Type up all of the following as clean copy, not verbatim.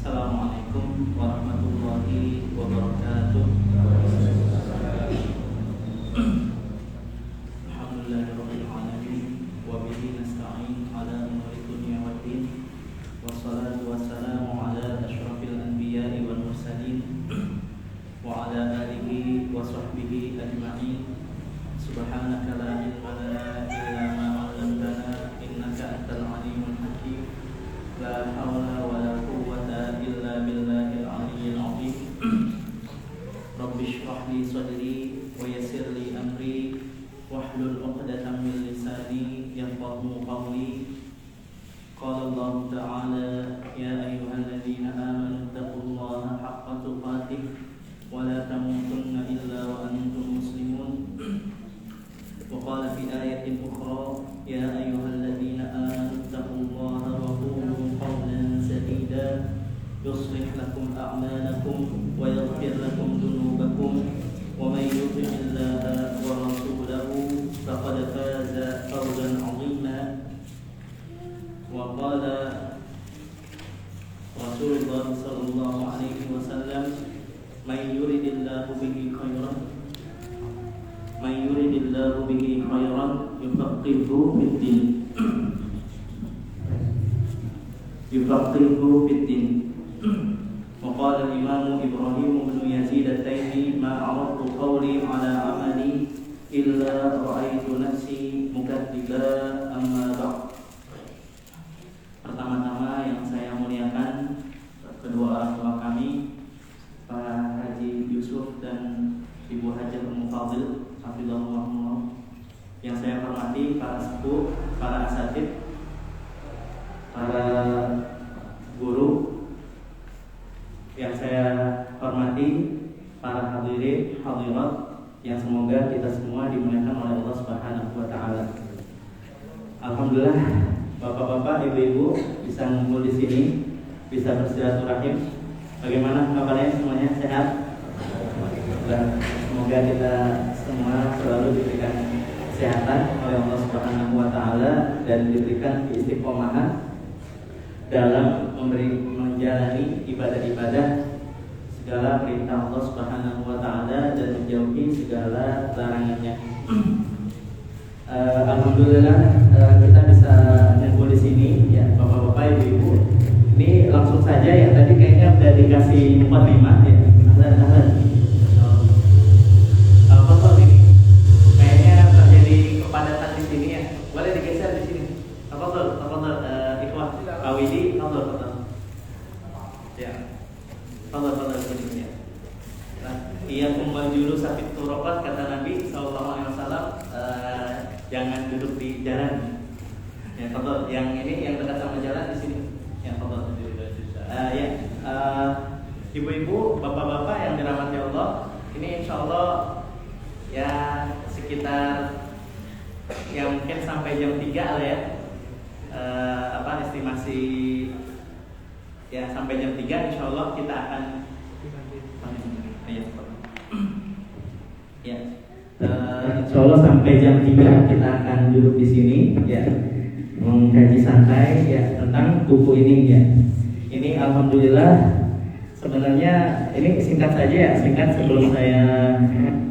Assalamualaikum warahmatullahi wabarakatuh. Alhamdulillahirabbil alamin wa bihi nasta'in ala umuri dunya waddin. Wassalatu wassalamu ala asyrafil anbiya'i wal mursalin wa ala alihi wa sahbihi ajma'in. Subhanaka la ilma lana illa ma 'allamtana innaka antal alimul hakim. La haula wa la quwwata illa billahil aliyyil azim. Rabbi shrah li sadri wa yassir li amri wahlul 'uqdatam min lisani yafqahu qawli. Qala Allah ta'ala ya ayyuhalladzina amanu taqullaha haqqa tuqatih wa la tamutunna illa wa antum muslimun. Wa qala fi ayatin ukhra ya ayyuhalladzina amanu taqullaha wa qulu qawlan sadida yuslih lakum a'malakum wa yaghfir lakum dhunubakum wa may yuti'illaha wa rasulahu faqad faza fawzan 'azima. Wa qala Rasulullah sallallahu alaihi wasallam may yuridillahu bihi khairan yufaqqihhu fid-din. Wa qala al-imam Ibrahim bin Yazid at-Taymi ma aradtu qawli ala amali illa ra'aytu nafsi mukadziba amma ba'd. Pertama-tama yang saya muliakan kedua orang tua kami, Pak Haji Yusuf dan Ibu Hajar Ummu Fadil, hafizahumullah. Yang saya hormati para sepuh, para asatidz, para guru. Yang saya hormati para hadirin hadirat yang semoga kita semua dimuliakan oleh Allah Subhanahu wa taala. Alhamdulillah, bapak-bapak, ibu-ibu bisa ngumpul di sini, bisa bersilaturahim. Bagaimana kabarnya semuanya? Sehat? Dan semoga kita semua selalu diberikan kesehatan oleh Allah Subhanahu wa taala dan diberikan istiqomahan dalam menjalani ibadah-ibadah, segala perintah Allah Subhanahu wa taala dan menjauhi segala larangannya. Alhamdulillah kita bisa ngumpul di sini ya, bapak-bapak, ibu-ibu. Ini langsung saja ya, tadi kayaknya udah dikasih mukadimah ya. Ahlan. Betul ini. Kayaknya terjadi kepadatan di sini ya. Boleh digeser di sini. Betul. Ikhwah, Awidi, betul. Ya. Betul ini ya. Iya kumbajulu sapit turokat, kata Nabi sallallahu alaihi wasallam, jangan duduk di jalan. Ya, betul. Yang ini yang dekat sama jalan di sini. Ya, betul. Ibu-ibu, bapak-bapak yang dirahmati Allah, ini insyaallah ya sekitar ya mungkin sampai jam 3 lah ya. Estimasi ya sampai jam 3 insyaallah kita akan insyaallah sampai jam 3 kita akan duduk di sini ya, mengkaji santai ya tentang buku ini ya. Ini alhamdulillah sebenarnya ini singkat saja ya, sebelum saya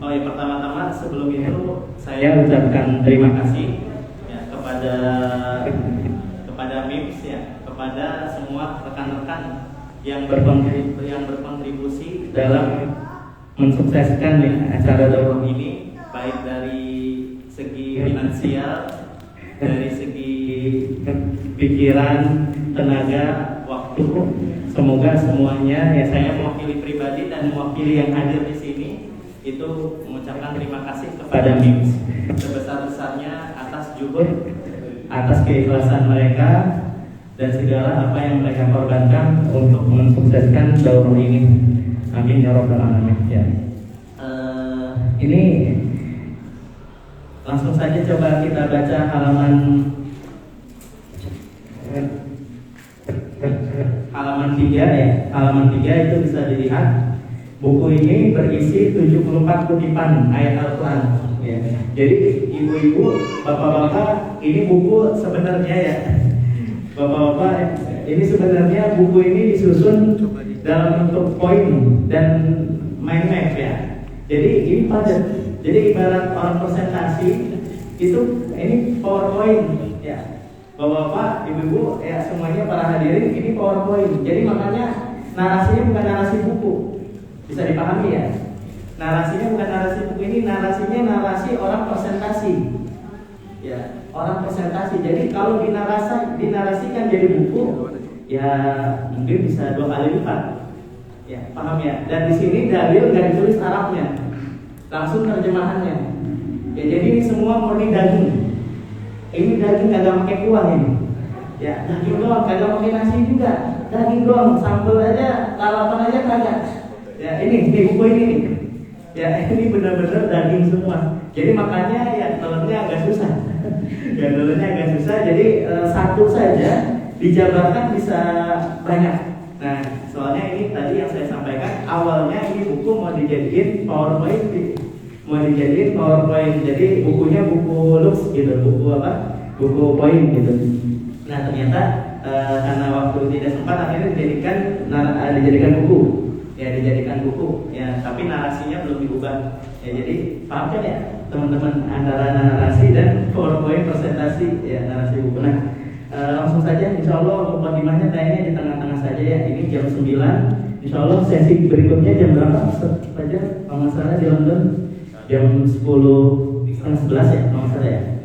pertama-tama sebelum itu saya ucapkan terima kasih ya kepada MIPS ya, kepada semua rekan-rekan yang berkontribusi dalam mensukseskan acara daurah ini, baik dari segi finansial, dari segi pikiran, tenaga, waktu. Semoga semuanya, ya saya mewakili pribadi dan mewakili yang hadir di sini, itu mengucapkan terima kasih kepada MIMS sebesar-besarnya atas juhud, atas keikhlasan mereka dan segala apa yang mereka korbankan untuk mensukseskan daurah ini. Amin ya rabbal alamin. Ya. Ini langsung saja coba kita baca halaman 3 ya. Halaman 3 itu bisa dilihat. Buku ini berisi 74 kutipan ayat Al-Quran ya. Jadi ibu-ibu, bapak-bapak, ini buku sebenarnya ya. Bapak-bapak, ini sebenarnya buku ini disusun dalam bentuk poin dan mind map ya. Jadi ini padat. Jadi ibarat orang presentasi itu, ini PowerPoint ya. Bapak-bapak, ibu-ibu, ya semuanya para hadirin, ini PowerPoint. Jadi makanya narasinya bukan narasi buku, bisa dipahami ya. Narasinya bukan narasi buku, ini narasinya narasi orang presentasi. Ya, orang presentasi. Jadi kalau dinarasikan jadi buku, ya mungkin bisa 2 kali lipat. Ya, paham ya. Dan di sini dalil nggak ditulis Arabnya, langsung terjemahannya. Ya, jadi ini semua murni daging. Ini daging kagak pakai kuah ini. Ya, daging doang, kagak pakai nasi juga. Daging doang, sambal aja, lalapan aja kagak. Ya, ini buku ini nih. Ya, ini benar-benar daging semua. Jadi makanya ya telurnya agak susah. Ya, telurnya agak susah. Jadi satu saja dijabarkan bisa banyak. Nah, soalnya ini tadi yang saya sampaikan, awalnya ini buku mau dijadiin PowerPoint, jadi bukunya buku lux gitu, buku poin gitu. Nah ternyata karena waktu tidak sempat, akhirnya dijadikan buku ya, tapi narasinya belum diubah ya. Jadi paham kan ya teman-teman, antara narasi dan PowerPoint presentasi ya, narasi buku. Nah langsung saja, insya Allah mukadimahnya kayaknya di tengah-tengah saja ya. Ini jam 9, insya Allah sesi berikutnya jam berapa saja kalau nggak salah di London? Jam 10.11 ya, kalau salah ya.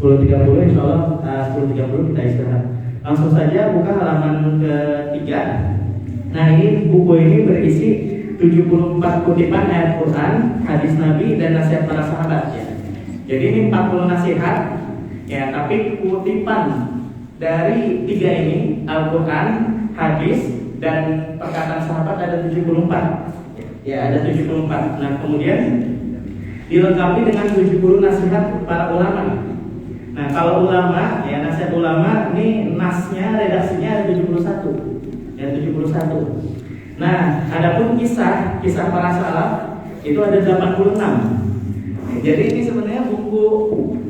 10.30 insya Allah, 10.30 kita istirahat. Langsung saja buka halaman ke-3. Nah ini buku ini berisi 74 kutipan ayat Quran, hadis Nabi dan nasihat para sahabat ya. Jadi ini 40 nasihat ya, tapi kutipan dari 3 ini, Al-Quran, hadis dan perkataan sahabat ada 74. Ya ada 74. Nah kemudian dilengkapi dengan 70 nasihat para ulama. Nah kalau ulama ya, nasihat ulama ini nasnya, redaksinya ada 71 ya, 71. Nah adapun kisah para salaf itu ada 86. Jadi ini sebenarnya buku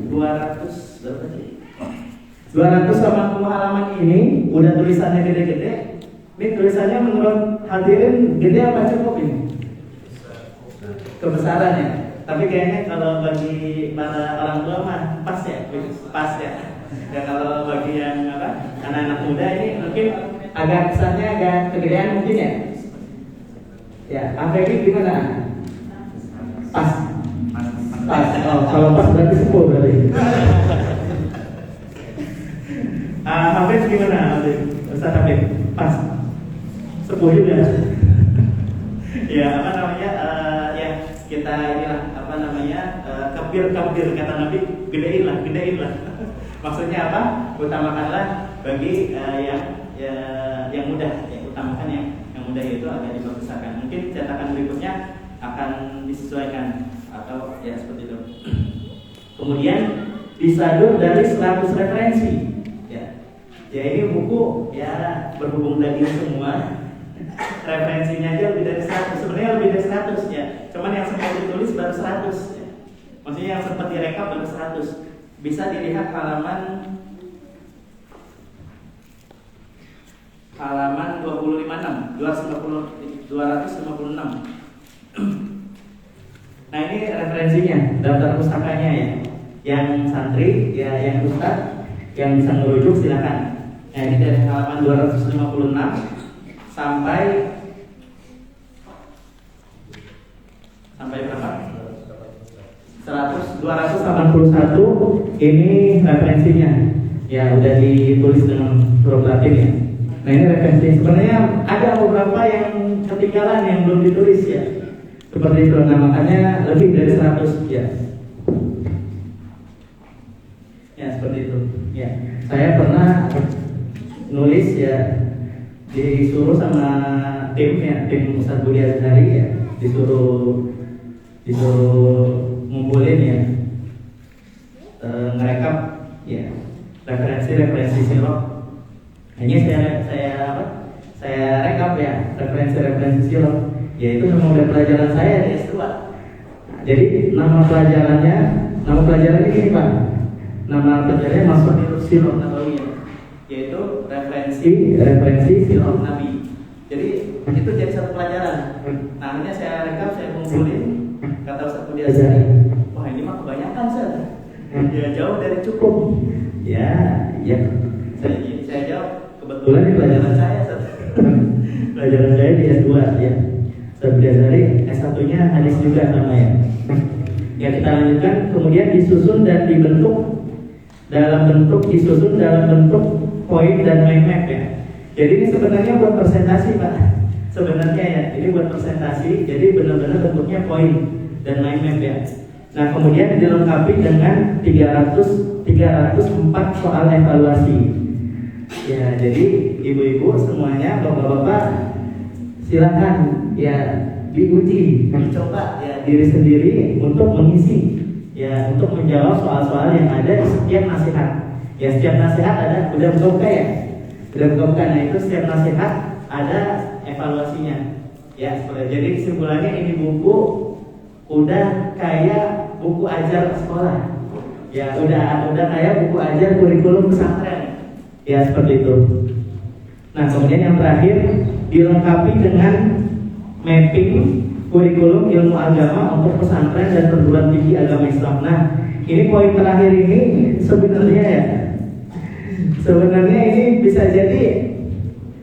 280 halaman ini udah tulisannya gede-gede. Ini tulisannya menurut hadirin gede apa cukup ini? Kebesarannya. Tapi kayaknya kalau bagi para orang tua mah pas ya. Ya kalau bagi yang anak-anak muda ini mungkin agak kesannya agak kegedean mungkin ya. Ya, Afebi gimana? Pas. Oh, kalau pas berarti 10 berarti. Afebi gimana? Ustaz Afebi, pas. 10 juga. Ya, ya kita inilah kabir kata Nabi, gedein lah. Maksudnya apa? Utamakanlah bagi yang mudah, ya utamakan yang mudah itu agak dibesarkan. Mungkin cetakan berikutnya akan disesuaikan atau ya seperti itu. Kemudian disadur dari 100 referensi. Ya ini buku ya berhubung daging semua. Referensinya aja lebih dari 100, sebenarnya lebih dari 100 ya. Cuman yang sempat ditulis baru 100 ya. Maksudnya yang sempat direkap baru 100. Bisa dilihat halaman 256. Nah ini referensinya, daftar pustakanya ya. Yang santri, ya yang ustaz, yang bisa merujuk silakan. Nah, ini dari halaman 256 sampai berapa? 281 ini referensinya. Ya, udah ditulis dengan huruf Latin ya. Nah, ini referensi. Sebenarnya ada beberapa yang ketinggalan yang belum ditulis ya. Seperti itu. Nah, makanya lebih dari 100 ya. Ya, seperti itu. Ya. Saya pernah nulis ya, disuruh sama tim ya, tim Ustadz Budi Azhari ya, disuruh ngumpulin ya, ngerekap ya referensi sirah. Hanya saya rekap ya referensi sirah, yaitu semua pelajaran saya di S2. Nah, jadi nama pelajarannya ini Pak. Nama pelajarannya masuk sirah nabawiyah, yaitu referensi sirah Nabi. Jadi itu jadi satu pelajaran. Nah, akhirnya saya rekap, saya kumpulin. Kata Ustadz Budi Azhari, wah ini mah kebanyakan Ustaz. Ya jauh dari cukup. Ya. Saya jawab, kebetulan di pelajaran saya Ustaz. Pelajaran saya di S2 ya. Ustadz Budi Azhari S1-nya hadis juga namanya. Ya, kita lanjutkan. Kemudian disusun dan dibentuk dalam bentuk poin dan mind map ya. Jadi ini sebenarnya buat presentasi Pak. Sebenarnya ya, ini buat presentasi. Jadi benar-benar bentuknya poin dan mind map ya. Nah, kemudian dilengkapi dengan 304 soal evaluasi. Ya, jadi ibu-ibu semuanya, bapak-bapak, silakan ya diuji, dicoba ya diri sendiri untuk mengisi ya, untuk menjawab soal-soal yang ada di setiap nasihat. Ya, setiap nasihat ada, udah buka ya. Nah, itu setiap nasihat ada evaluasinya. Ya, jadi kesimpulannya ini buku udah kayak buku ajar sekolah. Ya, udah kayak buku ajar kurikulum pesantren. Ya, seperti itu. Nah, kemudian yang terakhir dilengkapi dengan mapping kurikulum ilmu agama untuk pesantren dan perguruan tinggi agama Islam. Nah, ini poin terakhir ini sebenarnya ini bisa jadi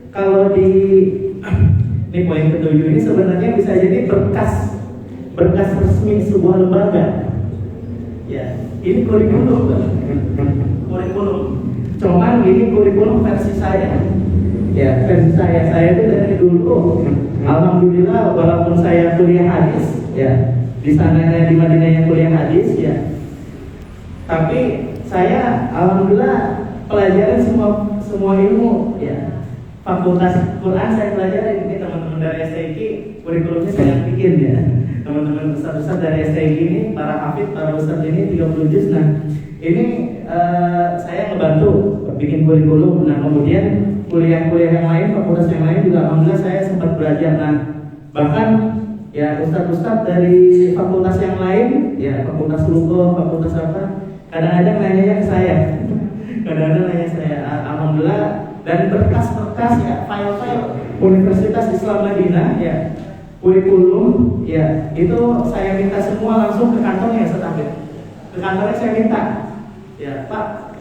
kalau ini poin ketujuh ini sebenarnya bisa jadi berkas resmi sebuah lembaga. Ya, ini kurikulum. Cuman ini kurikulum versi saya. Ya, versi saya itu dari dulu. Alhamdulillah, walaupun saya kuliah hadis, ya di sana di Madinah kuliah hadis, ya. Tapi saya alhamdulillah pelajaran semua ilmu, ya. Fakultas Quran saya pelajari. Ini teman-teman dari STIQ kurikulumnya saya bikin ya. Teman-teman besar-besar dari STIQ ini, para hafid, para ustadz ini 30 juz. Nah, ini saya ngebantu bikin kurikulum. Nah, kemudian kuliah-kuliah yang lain, fakultas yang lain juga alhamdulillah saya sempat belajar. Nah, bahkan ya ustadz-ustadz dari fakultas yang lain, ya fakultas lugo, fakultas apa, kadang-kadang nanya ke saya. Alhamdulillah. Dan berkas-berkas ya, file-file Universitas Islam Madinah ya, kurikulum ya, itu saya minta semua langsung ke kantornya Ustaz. Ke kantornya saya minta, ya Pak,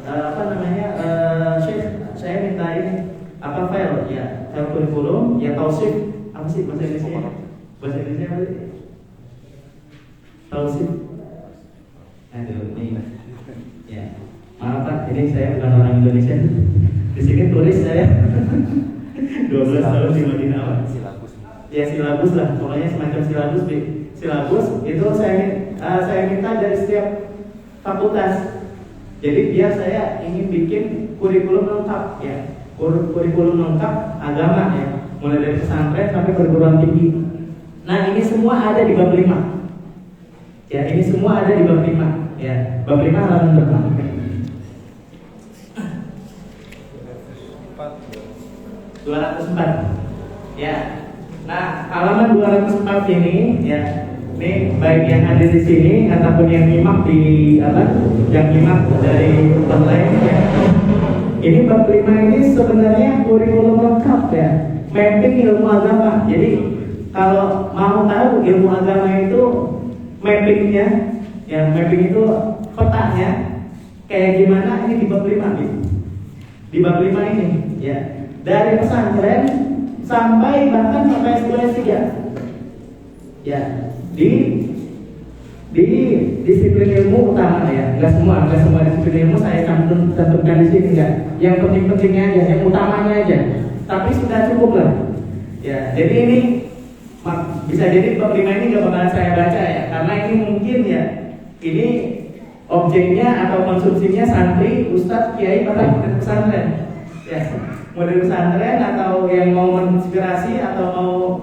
Syekh, saya minta ini file ya, file kurikulum ya, tausif apa sih bahasa Indonesia? Bahasa Indonesia apa sih? Tausif. Aduh, ini ya. Maaf Pak, ini saya bukan orang Indonesia. Di sini tulis saya 12 tahun di Madinah. Ya, silabus lah, pokoknya semacam silabus itu saya minta dari setiap fakultas. Jadi biar saya ingin bikin kurikulum lengkap ya, kurikulum lengkap agama ya, mulai dari pesantren sampai perguruan tinggi. Nah, ini semua ada di bab 5. Ya, ini semua ada di bab 5 ya. Bab 5 halaman berapa? 204. Ya. Nah, halaman 204 ini ya, ini baik yang hadir di sini ataupun yang nyimak yang nyimak dari online ya. Ini bab 5 ini sebenarnya kurikulum lengkap ya, mapping ilmu agama. Jadi kalau mau tahu ilmu agama itu mappingnya, ya mapping itu petanya kayak gimana, ini di bab 5 nih. Di bab 5 ini ya. Dari pesantren sampai bahkan sampai S2 S3. Ya, di disiplin ilmu utama ya. Enggak semua disiplin ilmu saya cantumkan di sini enggak. Yang penting-pentingnya aja, yang utamanya aja. Tapi sudah cukup lah. Ya, jadi ini bisa jadi bab 5 ini nggak bakalan saya baca ya, karena ini mungkin ya ini objeknya atau konsumsinya santri, ustadz, kiai, bahkan murid pesantren. Ya, murid pesantren atau yang mau menginspirasi atau mau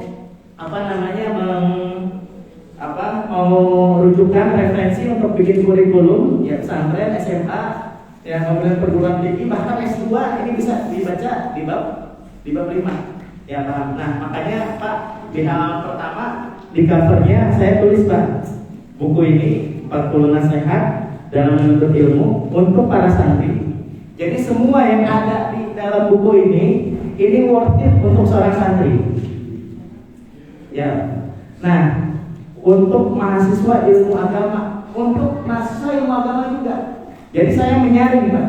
mau rujukan referensi untuk bikin kurikulum ya pesantren, SMA, ya kemudian perguruan tinggi bahkan S2 ini bisa dibaca di bab 5. Ya paham. Nah makanya Pak di halaman pertama di covernya saya tulis Pak, buku ini 40 nasihat dalam menuntut ilmu untuk para santri. Jadi semua yang ada di dalam buku ini worth it untuk seorang santri. Ya. Nah, untuk mahasiswa ilmu agama, untuk mahasiswa ilmu agama juga. Jadi saya menyaring Pak,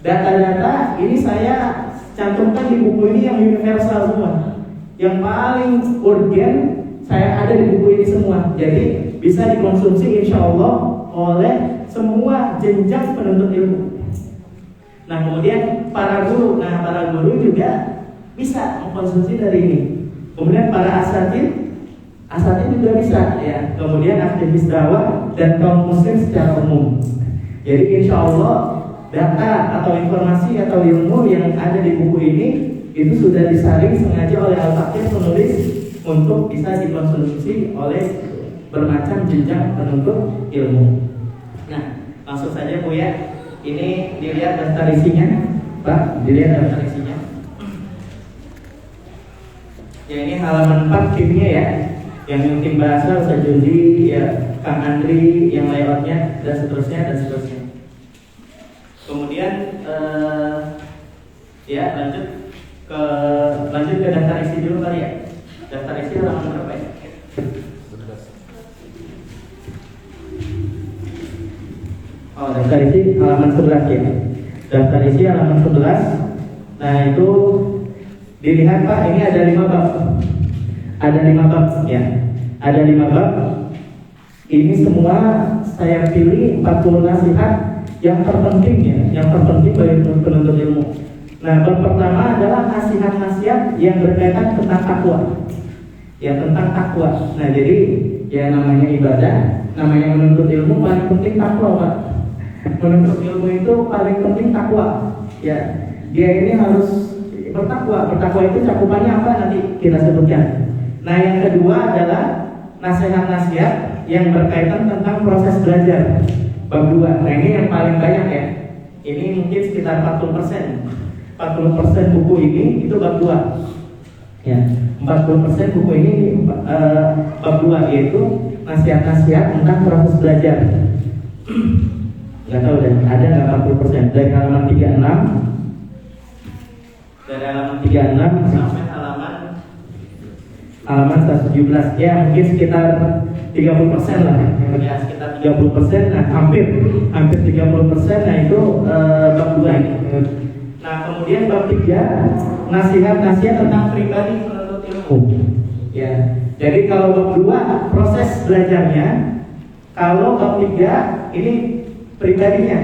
data-data ini saya cantumkan di buku ini yang universal semua. Yang paling urgen saya ada di buku ini semua. Jadi bisa dikonsumsi insya Allah oleh semua jenjang penuntut ilmu. Nah kemudian para guru juga bisa mengkonsumsi dari ini. Kemudian para asatid juga bisa ya. Kemudian aktivis dakwah dan kaum muslim secara umum. Jadi insya Allah data atau informasi atau ilmu yang ada di buku ini itu sudah disaring sengaja oleh Al-Fakir penulis untuk bisa dikonsumsi oleh bermacam jenjang penuntut ilmu. Nah, langsung saja Bu ya. Ini dilihat daftar isinya, Pak. Dilihat daftar isinya. Ya ini halaman 4 timnya ya. Yang tim bahasa Ustaz Jundi, ya Kang Andri, yang layoutnya dan seterusnya. Kemudian ya lanjut ke daftar isi dulu kali ya. Daftar isi halaman berapa ya? Oh, daftar isi halaman 11 ya. Daftar isi halaman 11. Nah, itu dilihat Pak, ini ada 5 bab. Ada 5 bab ya. Ada 5 bab. Ini semua saya pilih 40 nasihat yang terpenting ya, yang terpenting bagi penuntut ilmu. Nah, bab pertama adalah nasihat-nasihat yang berkaitan tentang takwa. Ya, tentang takwa. Nah, jadi ya namanya ibadah, namanya menuntut ilmu paling penting takwa, Pak. Menuntut ilmu itu paling penting takwa. Ya, dia ini harus bertakwa. Bertakwa itu cakupannya apa nanti kita sebutkan. Nah, yang kedua adalah nasihat-nasihat yang berkaitan tentang proses belajar. Bab 2. Nah, ini yang paling banyak ya. Ini mungkin sekitar 40%. 40% buku ini itu bab 2. Ya, 40% buku ini bab 2 yaitu nasihat-nasihat tentang proses belajar. Enggak tahu deh, ada enggak 40%? Dari halaman 36 sampai halaman 117 ya, mungkin sekitar 30% lah ya, sekitar 30%. Nah, hampir 30%. Nah, itu bab 2 ini. Nah, kemudian bab 3 nasihat-nasihat tentang pribadi penuntut ilmu. Ya. Jadi kalau bab 2 proses belajarnya, kalau bab 3 ini pribadinya.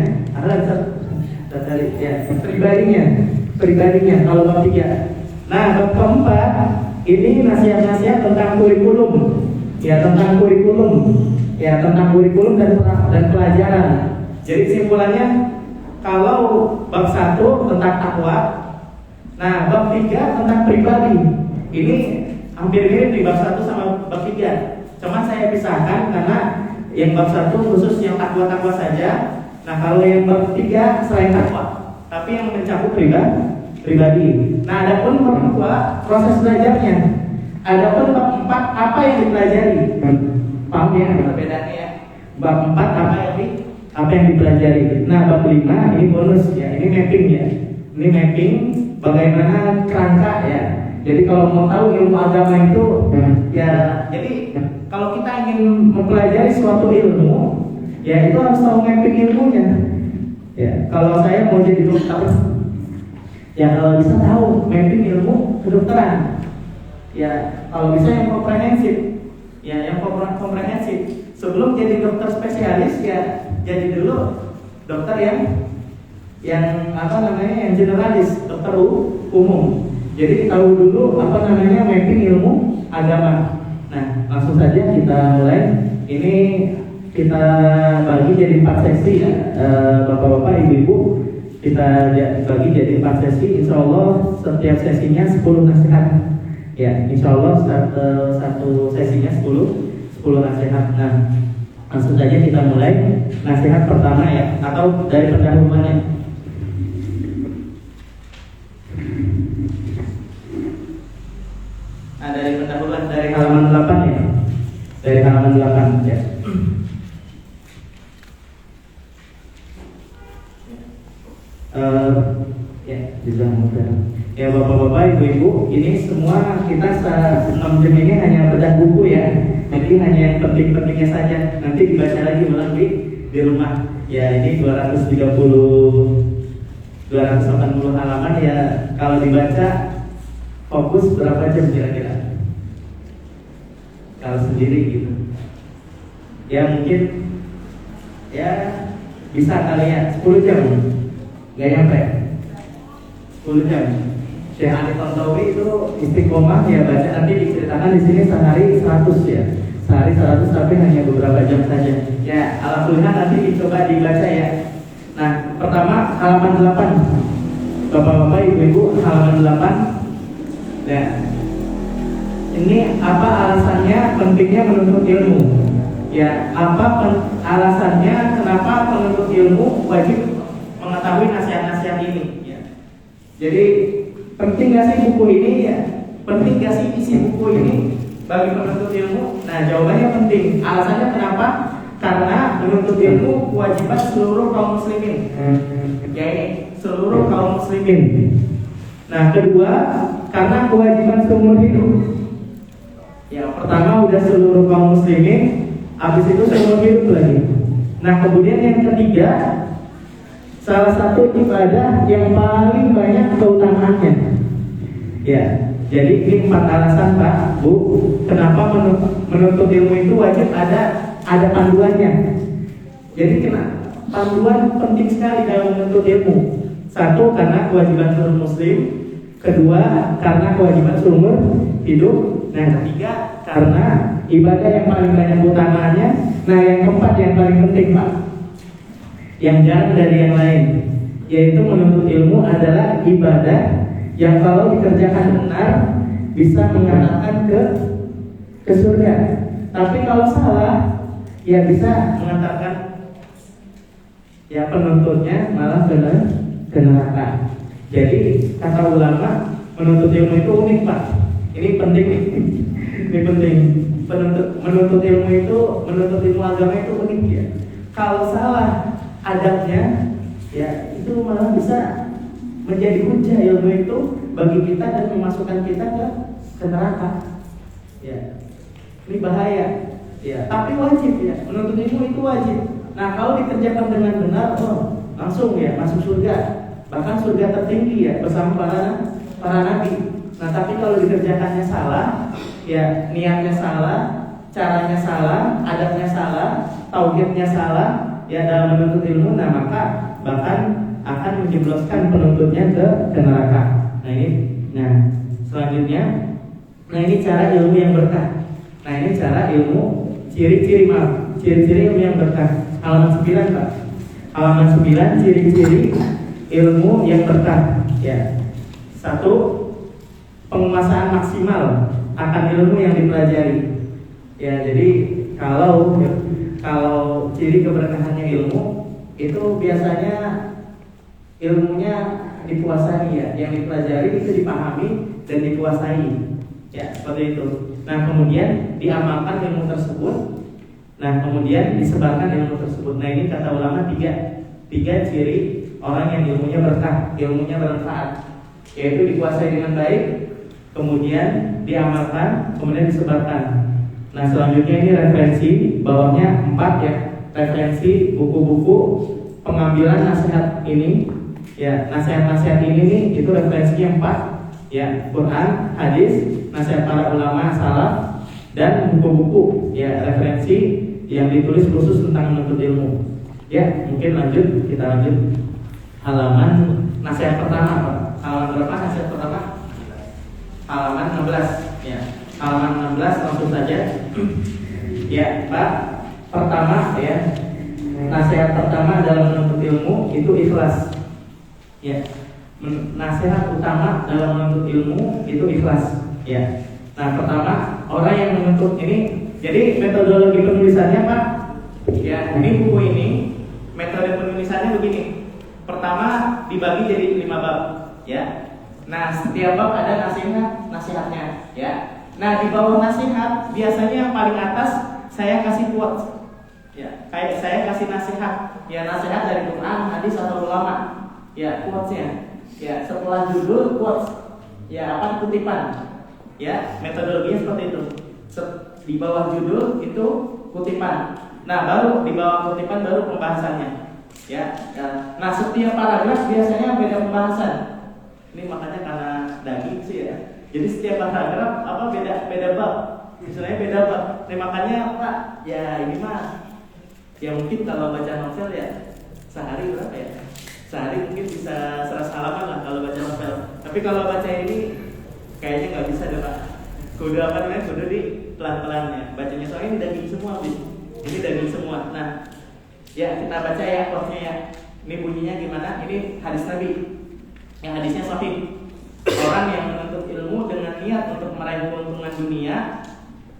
Pribadinya kalau bab 3. Nah, bab keempat ini nasihat-nasihat tentang kurikulum. Ya, tentang kurikulum dan pelajaran. Jadi kesimpulannya, kalau bab 1 tentang takwa, nah bab 3 tentang pribadi. Ini hampir mirip di bab 1 sama bab 3. Cuma saya pisahkan karena yang bab 1 khusus yang takwa-takwa saja. Nah, kalau yang bab 3 selain takwa, tapi yang mencakup pribadi. Nah, adapun bab 2 proses belajarnya. Adapun bab 4 apa yang dipelajari? Paham ya perbedaannya ya? Bab 4 apa yang dipelajari. Nah, bab 5 ini bonus ya, ini mapping ya. Ini mapping bagaimana kerangka ya. Jadi kalau mau tahu ilmu agama itu ya, jadi kalau kita ingin mempelajari suatu ilmu, ya itu harus tahu mapping ilmunya. Ya, kalau saya mau jadi dokter, Ya kalau bisa tahu mapping ilmu kedokteran. Ya kalau bisa yang komprehensif. Ya yang komprehensif. Sebelum jadi dokter spesialis ya jadi dulu dokter yang yang generalis, dokter umum. Jadi tahu dulu mapping ilmu agama. Nah, langsung saja kita mulai. Ini kita bagi jadi 4 sesi ya, bapak-bapak, ibu-ibu. Kita bagi jadi 4 sesi. Insya Allah setiap sesinya 10 nasihat. Ya, insya Allah satu sesinya 10 nasihat. Nah, langsung saja kita mulai nasihat pertama ya, atau dari pendahuluannya. Nah, dari pendahuluan dari halaman 8 ya. Dari halaman 8 ya. Ya bapak-bapak, ibu-ibu, ini semua kita 6 jam ini hanya bedah buku ya. Jadi hanya yang penting-pentingnya saja. Nanti dibaca lagi ulang di rumah. Ya ini 280 halaman ya. Kalau dibaca fokus berapa jam kira-kira? Kalau sendiri gitu. Ya mungkin ya bisa kali ya 10 jam. Gak nyampe 10 jam. Syekh Ali Tontowi itu istiqomah ya baca, nanti diceritakan di sini sehari 100 ya. Sehari 100 tapi hanya beberapa jam saja. Ya, alhamdulillah nanti dicoba dibaca ya. Nah, pertama halaman 8. Bapak-bapak, ibu-ibu, halaman 8. Ya. Ini apa alasannya pentingnya menuntut ilmu? Ya, apa alasannya kenapa penuntut ilmu wajib mengetahui nasihat-nasihat ini ya. Jadi penting gak sih buku ini ya? Penting gak sih isi buku ini bagi penuntut ilmu? Nah jawabannya penting. Alasannya kenapa? Karena menuntut ilmu kewajiban seluruh kaum muslimin. Ya ini seluruh kaum muslimin. Nah kedua, karena kewajiban seumur hidup. Ya pertama udah seluruh kaum muslimin, habis itu seumur hidup lagi. Nah kemudian yang ketiga, salah satu ibadah yang paling banyak keutamaannya. Ya, jadi ini 4 alasan Pak, Bu, kenapa menuntut ilmu itu wajib ada panduannya. Jadi panduan penting sekali dalam menuntut ilmu. 1, karena kewajiban seluruh muslim. 2, karena kewajiban seumur hidup. Nah, 3, karena ibadah yang paling banyak keutamaannya. Nah, yang 4 yang paling penting Pak, yang jarang dari yang lain, yaitu menuntut ilmu adalah ibadah yang kalau dikerjakan benar bisa mengantarkan ke surga. Tapi kalau salah ya bisa mengantarkan ya penuntutnya malah ke neraka. Jadi kata ulama, menuntut ilmu itu unik Pak. Ini penting nih. Ini penting. Menuntut ilmu agama itu unik ya. Kalau salah adabnya ya itu malah bisa menjadi hujah ilmu itu bagi kita dan memasukkan kita ke neraka. Ya. Ini bahaya. Ya, tapi wajib ya. Menuntut ilmu itu wajib. Nah, kalau dikerjakan dengan benar, langsung ya masuk surga. Bahkan surga tertinggi ya bersama para nabi. Nah, tapi kalau dikerjakannya salah, ya niatnya salah, caranya salah, adabnya salah, tauhidnya salah, ya dalam menuntut ilmu, nah maka bahkan akan menjebloskan penuntutnya ke neraka. Nah selanjutnya, nah ini cara ilmu yang berkah. Nah ini cara ilmu, ciri-ciri ilmu yang berkah. Halaman 9 Pak. Halaman 9, ciri-ciri ilmu yang berkah. Ya. 1, penguasaan maksimal akan ilmu yang dipelajari. Ya, jadi kalau ciri keberkahannya ilmu itu biasanya ilmunya dikuasai ya, yang dipelajari itu dipahami dan dikuasai. Ya, seperti itu. Nah, kemudian diamalkan ilmu tersebut. Nah, kemudian disebarkan ilmu tersebut. Nah, ini kata ulama 3 ciri orang yang ilmunya berkah, ilmunya bermanfaat, yaitu dikuasai dengan baik, kemudian diamalkan, kemudian disebarkan. Nah, selanjutnya ini referensi, bawahnya 4 ya, referensi buku-buku pengambilan nasihat ini. Ya, nasihat-nasihat ini nih itu referensinya 4. Ya, Quran, hadis, nasihat para ulama salaf, dan buku-buku ya referensi yang ditulis khusus tentang menuntut ilmu. Ya, mungkin kita lanjut halaman nasihat pertama, Pak. Halaman berapa nasihat pertama? Halaman 16. Ya, halaman 16 langsung saja. Ya, Pak. Pertama ya, nasihat pertama dalam menuntut ilmu itu ikhlas. Ya, nasihat utama dalam menuntut ilmu itu ikhlas. Ya. Nah, pertama orang yang menuntut ini, jadi metodologi penulisannya Pak. Ya, ini buku ini metode penulisannya begini. Pertama dibagi jadi 5 bab. Ya. Nah, setiap bab ada nasihatnya. Ya. Nah, di bawah nasihat biasanya yang paling atas saya kasih quotes. Ya, kayak saya kasih nasihat. Ya, nasihat dari Quran, hadis atau ulama. Ya, quotesnya. Ya, setelah judul quotes. Ya, apa kutipan. Ya, metodologinya seperti itu. Di bawah judul itu kutipan. Nah, baru di bawah kutipan baru pembahasannya. Ya. Nah, setiap paragraf biasanya beda pembahasan. Ini makanya karena daging sih ya. Jadi setiap paragraf beda bab. Misalnya beda bab. Nah, makanya Pak, ya ini mah ya mungkin kalau baca novel ya sehari berapa ya? Sehari mungkin bisa 100 halaman lah kalau baca novel. Tapi kalau baca ini kayaknya nggak bisa deh Pak. Kudu di pelan-pelannya. Bacanya soalnya ini daging semua, Bis. Ini daging semua. Nah, ya kita baca ya quote-nya ya. Ini bunyinya gimana? Ini hadis Nabi. Yang hadisnya sahih. Orang yang menuntut ilmu dengan niat untuk meraih keuntungan dunia,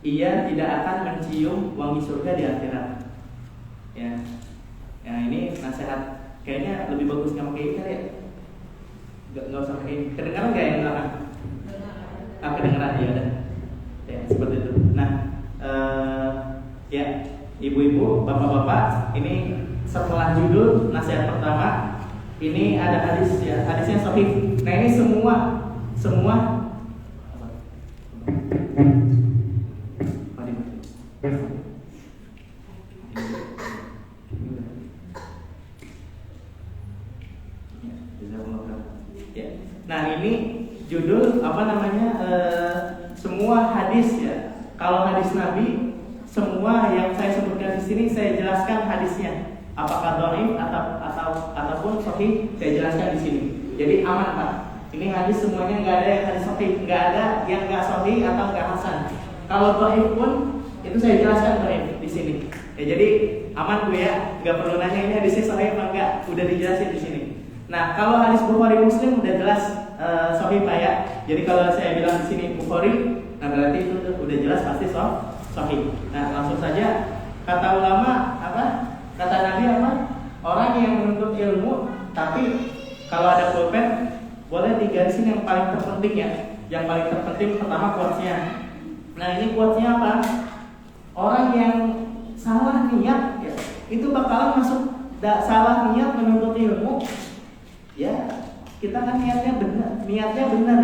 ia tidak akan mencium wangi surga di akhirat. Ya. Ya, ini nasihat. Kayaknya lebih bagus nggak pakai ini kali ya? Nggak usah pakai ini. Kedengaran nggak yang belakang? Kedengaran ya udah. Ya seperti itu. Nah, ya ibu-ibu, bapak-bapak, ini setelah judul nasihat pertama, ini ada hadis ya, hadisnya sahih. Nah ini semua nah ini judul semua hadis ya. Kalau hadis Nabi semua yang saya sebutkan di sini saya jelaskan hadisnya. Apakah dhaif ataupun sahih saya jelaskan di sini. Jadi aman Pak. Ini hadis semuanya nggak ada yang hadis sahih, nggak ada yang nggak sahih atau nggak hasan. Kalau dhaif pun itu saya jelaskan dhaif di sini. Ya jadi aman Bu ya, nggak perlu nanya ini hadisnya sahih apa enggak, udah dijelasin di sini. Nah, kalau hadis Bukhari Muslim udah jelas sahih Pak ya. Jadi kalau saya bilang di sini Bukhari, nah berarti itu udah jelas pasti sahih. Nah, langsung saja kata ulama apa? Kata Nabi apa? Orang yang menuntut ilmu, tapi kalau ada pulpen boleh digarisin yang paling terpenting ya. Yang paling terpenting pertama quotes-nya. Nah, ini quotes-nya apa? Orang yang salah niat ya, itu bakalan masuk salah niat menuntut ilmu. Ya, kita kan niatnya benar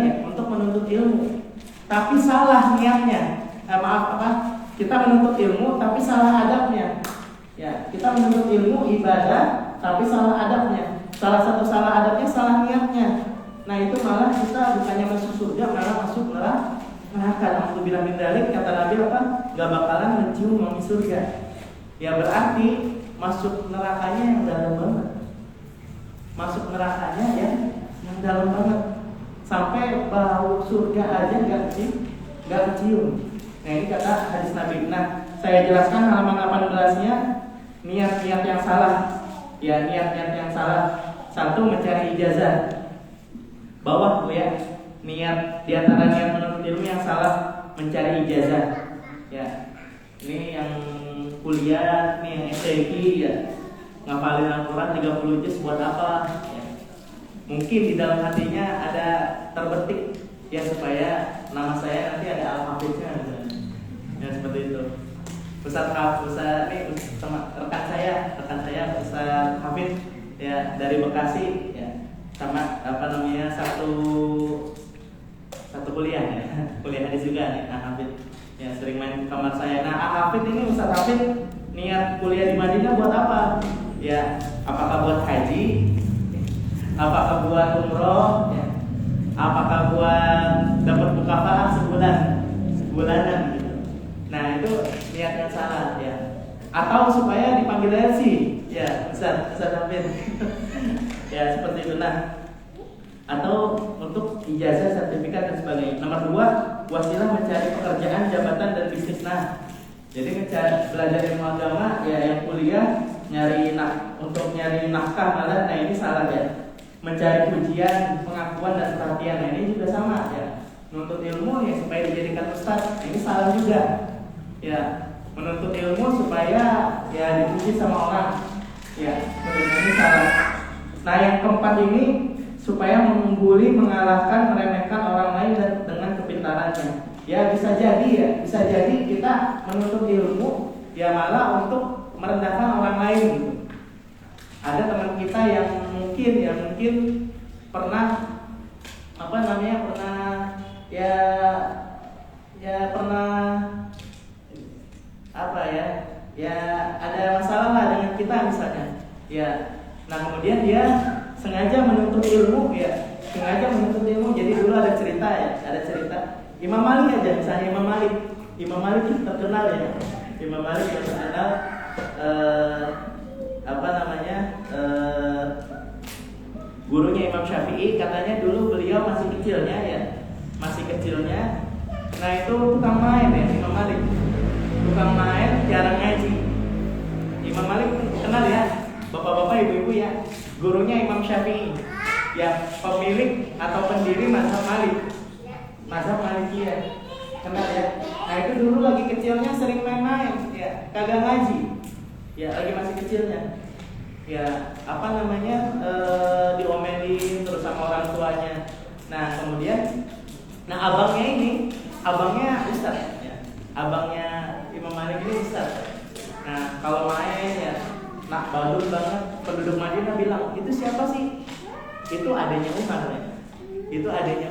ya untuk menuntut ilmu. Tapi salah niatnya. Kita menuntut ilmu tapi salah adabnya. Ya, kita menuntut ilmu ibadah tapi salah adabnya. Salah satu salah adabnya salah niatnya. Nah, itu malah kita bukannya masuk surga malah masuk neraka. Alhamdulillah min dzalik, kata Nabi apa? Enggak bakalan mencium wangi surga. Ya berarti masuk nerakanya yang dalam banget. Masuk nerakanya ya yang dalam banget. Sampai bau surga aja enggak kecium. Nah, ini kata hadis Nabi. Nah, saya jelaskan halaman 18-nya niat-niat yang salah. Ya, niat-niat yang salah. Satu, mencari ijazah. Bawah Bu ya. Niat di antara niat menuntut ilmu yang salah mencari ijazah. Ya. Ini yang kuliah, ini yang STG ya. Ngapalin Al-Quran 30 juz buat apa? Ya. Mungkin di dalam hatinya ada terbetik ya supaya nama saya nanti ada Al-Hafidnya. Ya seperti itu. Ustaz ini rekan saya Ustaz Hafid ya dari Bekasi ya, sama satu kuliah ya, kuliah hadis juga nih Hafid ya, sering main ke kamar saya. Nah Hafid ini Ustaz Hafid niat kuliah di Madinah buat apa ya, apakah buat haji Apakah buat umroh? Ya. Apakah buat dapat mukafah sebulanan gitu. Nah itu niat yang salah ya. Atau supaya dipanggil LC ya, Ustaz Hamid. Ya seperti itu. Nah, atau untuk ijazah, sertifikat dan sebagainya. Nomor 2, wasilah mencari pekerjaan, jabatan dan bisnis. Nah, jadi belajar ilmu agama ya, yang kuliah untuk nyari nafkah malah, nah ini salah ya. Mencari pujian, pengakuan dan perhatian, nah ini juga sama ya. Menuntut ilmu ya supaya dijadikan ustaz, ini salah juga ya. Menuntut ilmu supaya ya dipuji sama orang ya, ini salah. Nah yang keempat ini supaya mengungguli, mengalahkan, meremehkan orang lain dan dengan kepintarannya. Ya bisa jadi kita menuntut ilmu ya malah untuk merendahkan orang lain gitu. Ada teman kita yang mungkin pernah ada masalah lah dengan kita misalnya ya. Nah kemudian dia sengaja menuntut ilmu. Jadi dulu ada cerita Imam Malik aja, misalnya Imam Malik terkenal ya. Imam Malik yang terkenal gurunya Imam Syafi'i, katanya dulu beliau masih kecilnya. Nah itu tukang main ya Imam Malik. Tukang main, jarang ngaji. Imam Malik kenal ya, bapak-bapak, ibu-ibu ya. Gurunya Imam Syafi'i, yang pemilik atau pendiri mazhab Malikiyah. Kenal ya. Nah itu dulu lagi kecilnya sering main-main ya, kagak ngaji. Ya lagi masih kecilnya. Ya diomelin terus sama orang tuanya. Nah kemudian abangnya ustaz ya. Abangnya Imam Malik ini ustaz. Nah kalau main ya badut banget, penduduk Madinah bilang, itu siapa sih? Itu adanya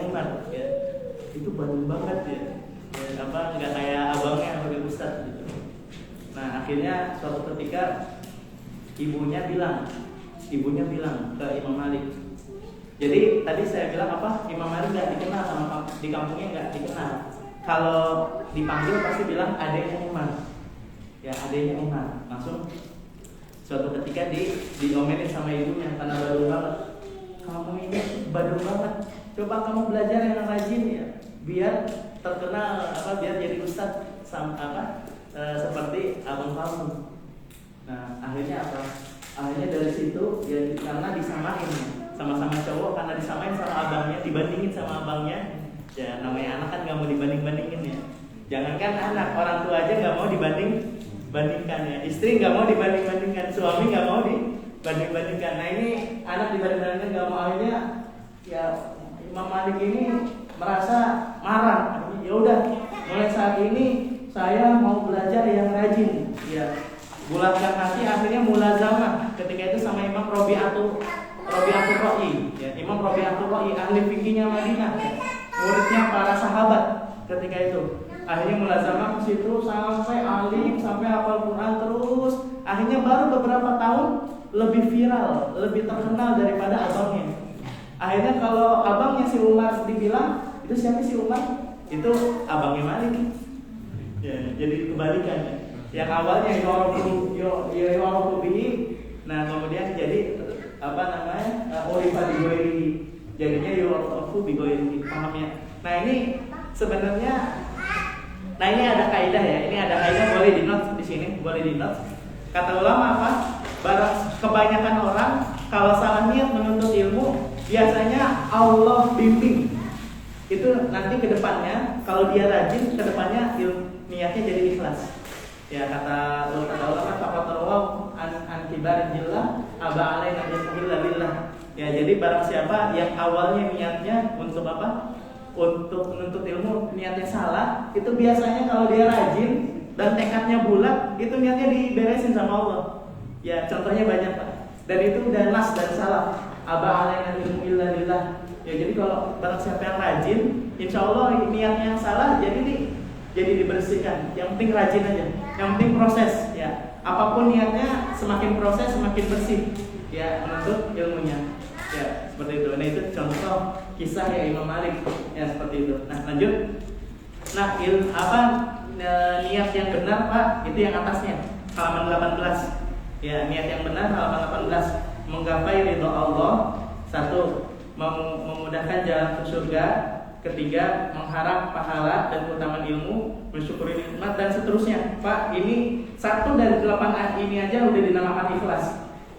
Umar ya. Itu badut banget ya. Nggak kayak abangnya yang udah ustaz gitu. Nah akhirnya suatu ketika ibunya bilang ke Imam Malik. Jadi tadi saya bilang Imam Malik nggak dikenal di kampungnya, nggak dikenal. Kalau dipanggil pasti bilang adanya Umar. Ya adanya Umar. Langsung suatu ketika diomelin sama ibunya karena badung banget. Kamu ini badung banget. Coba kamu belajar yang rajin ya, biar terkenal biar jadi ustaz seperti abang kamu. Nah akhirnya akhirnya dari situ ya, karena disamain sama-sama cowok, karena disamain sama abangnya, dibandingin sama abangnya ya. Namanya anak kan nggak mau dibanding-bandingin ya. Jangankan anak, orang tua aja nggak mau dibandingkan ya. Istri nggak mau dibanding-bandingkan, suami nggak mau dibanding-bandingkan. Nah ini anak dibanding-bandingkan nggak mau. Akhirnya ya Imam Malik ini merasa marah. Ya udah, mulai saat ini saya mau belajar yang rajin ya. Bulatkan hati, akhirnya mulazamah ketika itu sama Imam Rabi'atul Ra'i ya. Imam Rabi'atul Ra'i ahli fikihnya Madinah ya. Muridnya para sahabat ketika itu. Akhirnya mulazamah ke situ sampai alim, sampai hafal Quran terus. Akhirnya baru beberapa tahun lebih viral, lebih terkenal daripada abangnya. Akhirnya kalau abangnya si Umar dibilang, itu siapa si Umar? Itu abangnya Malik. Ya, jadi kebalikan ya. Yang awalnya yu'arafu bihi, nah kemudian jadi urifa bi ghairihi. Jadinya yu'arafu bi ghairihi. Paham ya? Nah ini sebenarnya ini ada kaidah ya. Ini ada kaidah, boleh di-note di sini, boleh di-note. Kata ulama kebanyakan orang kalau salah niat menuntut ilmu, biasanya Allah bimbing. Itu nanti ke depannya kalau dia rajin, ke depannya niatnya jadi ikhlas. Ya kata ulama faqatarwa an kibarin jillah aba alaina billah. Ya jadi barang siapa yang awalnya niatnya untuk untuk menuntut ilmu, niatnya salah, itu biasanya kalau dia rajin dan tekadnya bulat, itu niatnya diberesin sama Allah. Ya contohnya banyak Pak. Dan itu udah nas dan salah. Aba alaina billah. Ya jadi kalau barang siapa yang rajin, insya Allah niatnya yang salah jadi dibersihkan. Yang penting rajin aja. Yang penting proses ya. Apapun niatnya, semakin proses semakin bersih ya menuntut ilmunya. Ya, seperti itu. Nah, itu contoh kisah ya Imam Malik. Ya, seperti itu. Nah, lanjut. Nah, niat yang benar, Pak, itu yang atasnya. Halaman 18. Ya, niat yang benar halaman 18. Menggapai ridho Allah. 1. Memudahkan jalan ke surga. 3. Mengharap pahala dan keutamaan ilmu, mensyukuri nikmat dan seterusnya. Pak, ini 1 dari 8 ayat ini aja udah dinamakan ikhlas.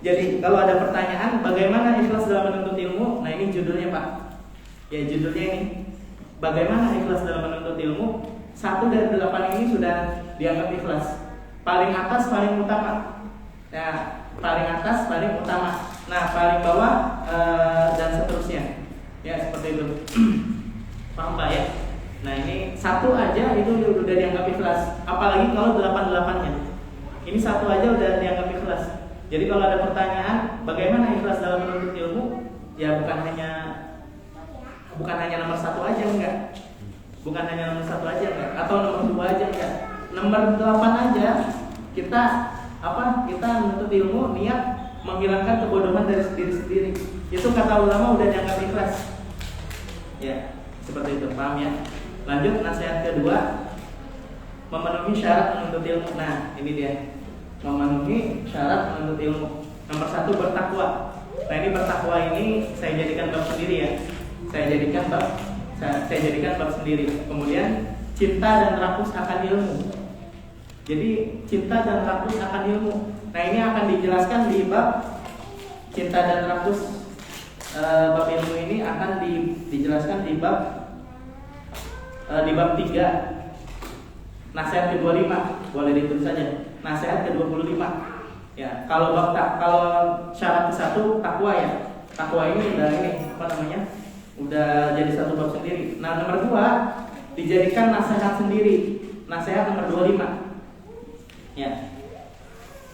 Jadi kalau ada pertanyaan bagaimana ikhlas dalam menuntut ilmu, nah ini judulnya Pak. Ya, judulnya ini. Bagaimana ikhlas dalam menuntut ilmu? 1 dari 8 ini sudah dianggap ikhlas. Paling atas paling utama. Ya, paling atas paling utama. Nah, paling bawah dan seterusnya. Ya, seperti itu. Paham Pak ya? Nah, ini 1 aja itu udah dianggap ikhlas. Apalagi kalau 8-8-nya. Ini 1 aja udah dianggap ikhlas. Jadi kalau ada pertanyaan bagaimana ikhlas dalam menuntut ilmu, ya bukan hanya nomor 1 aja enggak. Bukan hanya nomor 1 aja enggak, atau nomor 2 aja enggak. Nomor 8 aja kita menuntut ilmu niat menghilangkan kebodohan dari diri sendiri. Itu kata ulama udah dianggap ikhlas. Ya, seperti itu, paham ya? Lanjut nasihat kedua, memenuhi syarat menuntut ilmu. Nah, ini dia. Memenuhi syarat menuntut ilmu. Nomor 1 bertakwa. Nah, ini bertakwa ini saya jadikan bab sendiri ya. Saya jadikan bab sendiri. Kemudian cinta dan rakus akan ilmu. Jadi cinta dan rakus akan ilmu. Nah, ini akan dijelaskan di bab cinta dan rakus. Bab ilmu ini akan dijelaskan di bab 3. Nasihat ke-25 boleh ditulis saja. Nasihat ke-25. Ya, kalau syarat ke-1 takwa ya. Takwa ini udah udah jadi 1 bab sendiri. Nah, nomor 2 dijadikan nasihat sendiri. Nasihat nomor 25. Ya.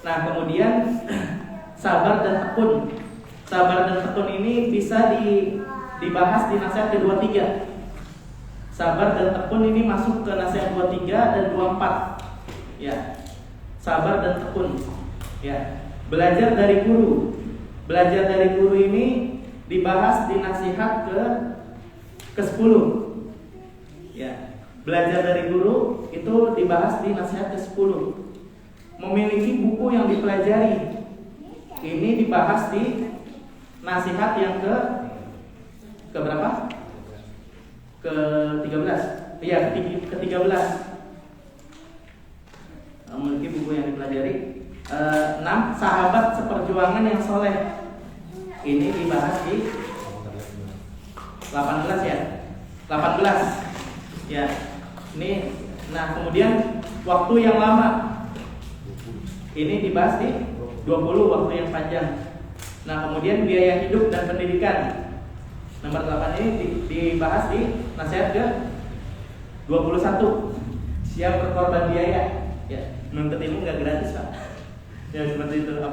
Nah, kemudian sabar dan tekun. Sabar dan tekun ini bisa dibahas di nasihat ke-23. Sabar dan tekun ini masuk ke nasihat 23 dan 24. Ya. Sabar dan tekun. Ya. Belajar dari guru. Belajar dari guru ini dibahas di nasihat ke-10. Ya. Belajar dari guru itu dibahas di nasihat ke-10. Memiliki buku yang dipelajari ini dibahas di nasihat yang ke berapa? Ke-13. Iya, ke-13. Memiliki buku yang dipelajari. 6. Sahabat seperjuangan yang soleh. Ini dibahas di 18 ya. 18. Ya. Ini. Nah, kemudian waktu yang lama. Ini dibahas di 20, waktu yang panjang. Nah, kemudian biaya hidup dan pendidikan. Nomor 8 ini dibahas di nasihat ke-21. Siap berkorban biaya. Ya, menuntut ilmu nggak gratis, Pak. Ya, seperti itu.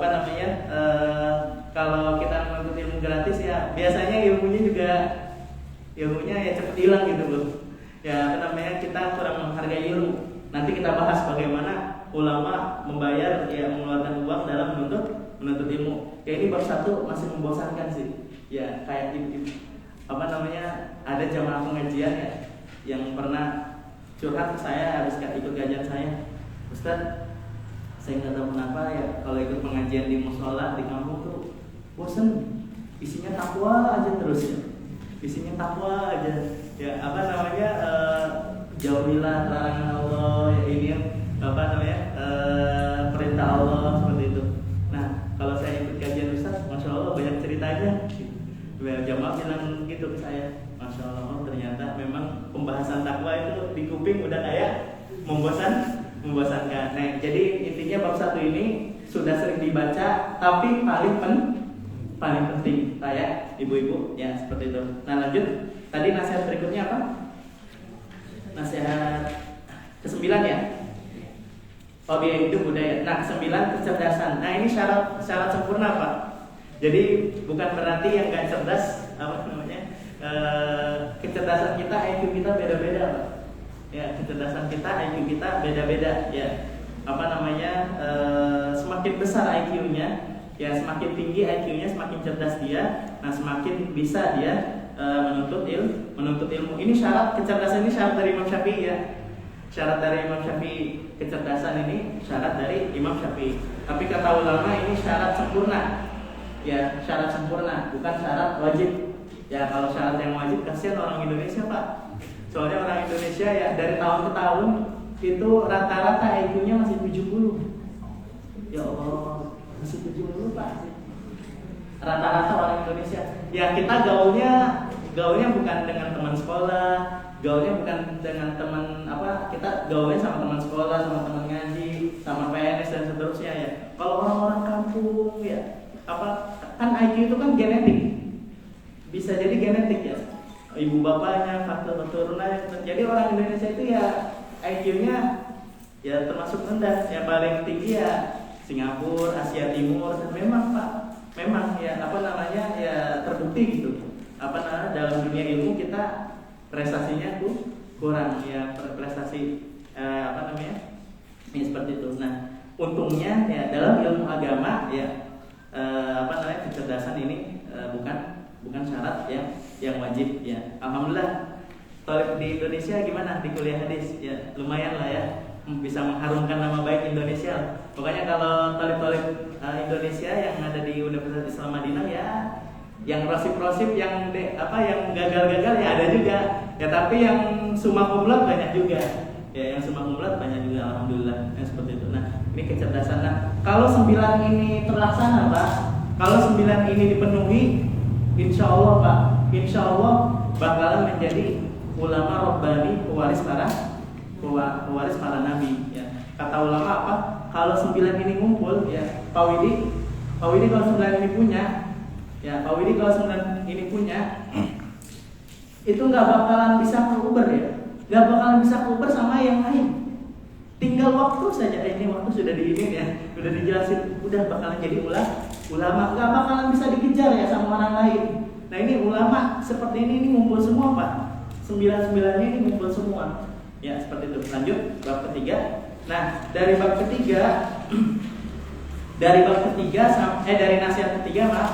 Kalau kita menuntut ilmu gratis ya, biasanya ilmunya ya cepet hilang gitu, Bro. Ya, kita kurang menghargai ilmu. Nanti kita bahas bagaimana ulama membayar ya mengeluarkan uang dalam menuntut ilmu. Ya, ini bab 1 masih membosankan sih. Ya, kayak ada jamaah pengajian ya yang pernah curhat ke saya habis ikut kajian saya. Ustaz, saya nggak tahu kenapa ya kalau ikut pengajian di musola di kampung tuh bosen. Isinya takwa aja terus ya. Isinya takwa aja. Ya, jauhilah larangan Allah ya, ini perintah Allah seperti itu. Nah, kalau saya ikut kajian Ustaz, Masya Allah banyak ceritanya. Jamaah bilang gitu ke saya, Masya Allah, ternyata memang pembahasan takwa itu di kuping udah kayak membosankan. Nah, jadi intinya bab 1 ini sudah sering dibaca, tapi paling penting, ya, ibu-ibu, ya seperti itu. Nah, lanjut. Tadi nasihat berikutnya apa? Nasihat ke-9 ya. Biaya hidup budaya. Nah, 9 kecerdasan. Nah, ini syarat sempurna, Pak. Jadi bukan berarti yang nggak cerdas kecerdasan kita, IQ kita beda-beda, Pak. Ya, kecerdasan kita, IQ kita beda-beda. Ya, semakin besar IQ-nya, Ya semakin tinggi IQ-nya, semakin cerdas dia, nah semakin bisa dia menuntut ilmu. Ini syarat kecerdasan, ini syarat dari Imam Syafi'i ya. Syarat dari Imam Syafi'i, kecerdasan ini syarat dari Imam Syafi'i. Tapi kata ulama ini syarat sempurna. Ya, syarat sempurna, bukan syarat wajib. Ya, kalau syarat yang wajib kasihan orang Indonesia, Pak. Soalnya orang Indonesia ya dari tahun ke tahun itu rata-rata IQ-nya masih 70. Ya Allah, masih 70, Pak. Rata-rata orang Indonesia. Ya, kita gaulnya bukan dengan teman sekolah, gaulnya bukan dengan teman kita gaulnya sama teman sekolah, sama teman ngaji, sama PNS dan seterusnya ya. Kalau orang-orang kampung ya, kan IQ itu kan genetik. Bisa jadi genetik ya. Ibu bapaknya, faktor keturunannya. Jadi orang Indonesia itu ya IQ-nya ya termasuk rendah. Yang paling tinggi ya Singapura, Asia Timur. Dan memang Pak, memang ya ya terbukti gitu. Dalam dunia ilmu kita prestasinya tuh kurang ya, prestasi ini seperti itu. Nah, untungnya ya dalam ilmu agama ya kecerdasan ini bukan syarat yang wajib ya. Alhamdulillah thalib di Indonesia gimana di kuliah hadis ya, lumayan lah ya, bisa mengharumkan nama baik Indonesia. Pokoknya kalau thalib Indonesia yang ada di Universitas Islam Madinah ya, yang rosip-rosip yang gagal-gagal ya ada juga ya, tapi yang summa cum laude banyak juga ya, yang summa cum laude banyak juga, alhamdulillah yang seperti itu. Nah, ini kecerdasan. Nah, kalau 9 ini terlaksana Pak, kalau 9 ini dipenuhi, insya Allah Pak, insya Allah bakalan menjadi ulama Rabbani, pewaris para nabi ya. Kata ulama apa? Kalau 9 ini ngumpul ya, Pak Widi kalau 9 ini punya ya, Pak Widi kalau 9 ini punya itu nggak bakalan bisa ke-Uber ya, nggak bakalan bisa ke-Uber sama yang lain. Tinggal waktu saja, ini waktu sudah diinin ya, sudah dijelasin, udah bakalan jadi ulama, nggak bakalan bisa dikejar ya sama orang lain. Nah ini ulama seperti ini ngumpul semua Pak, 9-9 ini ngumpul semua ya, seperti itu. Lanjut bab ketiga. Nah dari nasihat ketiga Pak,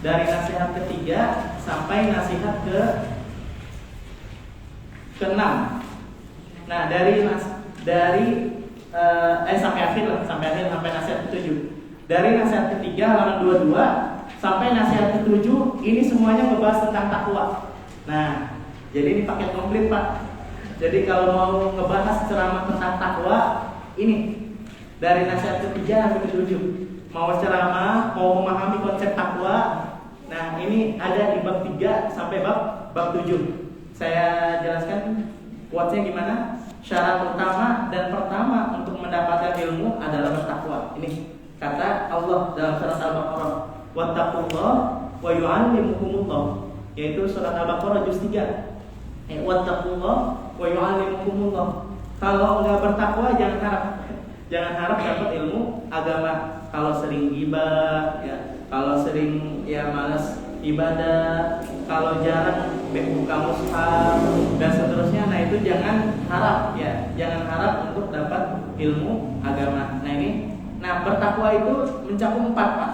dari nasihat ketiga sampai nasihat ke-6. Nah sampai nasihat ke-7. Dari nasihat ketiga halaman 22 sampai nasihat ke-7 ini semuanya membahas tentang takwa. Nah, jadi ini paket komplit Pak. Jadi kalau mau ngebahas ceramah tentang takwa, ini dari nasihat ketiga sampai ke-7. Mau ceramah, mau memahami konsep takwa, nah ini ada di bab 3 sampai bab 7. Saya jelaskan quotes-nya gimana. Syarat utama dan pertama untuk mendapatkan ilmu adalah bertakwa. Ini kata Allah dalam surat Al-Baqarah, wattaqullah wa yu'allimukumullah, yaitu surat Al-Baqarah juz 3. Wattaqullah wa yu'allimukumullah. Kalau enggak bertakwa jangan harap dapat ilmu agama. Kalau sering ghibah ya, kalau sering ya malas ibadah, kalau jarang buka mushaf dan seterusnya, nah itu jangan harap untuk dapat ilmu agama. Nah bertakwa itu mencakup 4 Pak.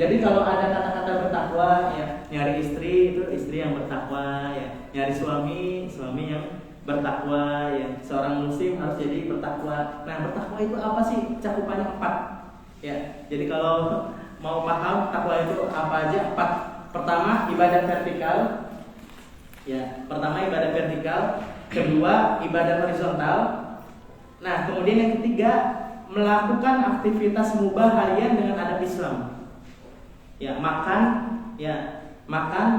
Jadi kalau ada kata-kata bertakwa ya, nyari istri itu istri yang bertakwa ya, nyari suami yang bertakwa ya, seorang muslim harus jadi bertakwa. Nah bertakwa itu apa sih? Cakupannya 4 ya. Jadi kalau mau paham takwa itu apa aja, 4. Pertama ibadah vertikal ya, kedua ibadah horizontal. Nah kemudian yang ketiga melakukan aktivitas mubah harian dengan adab Islam ya, makan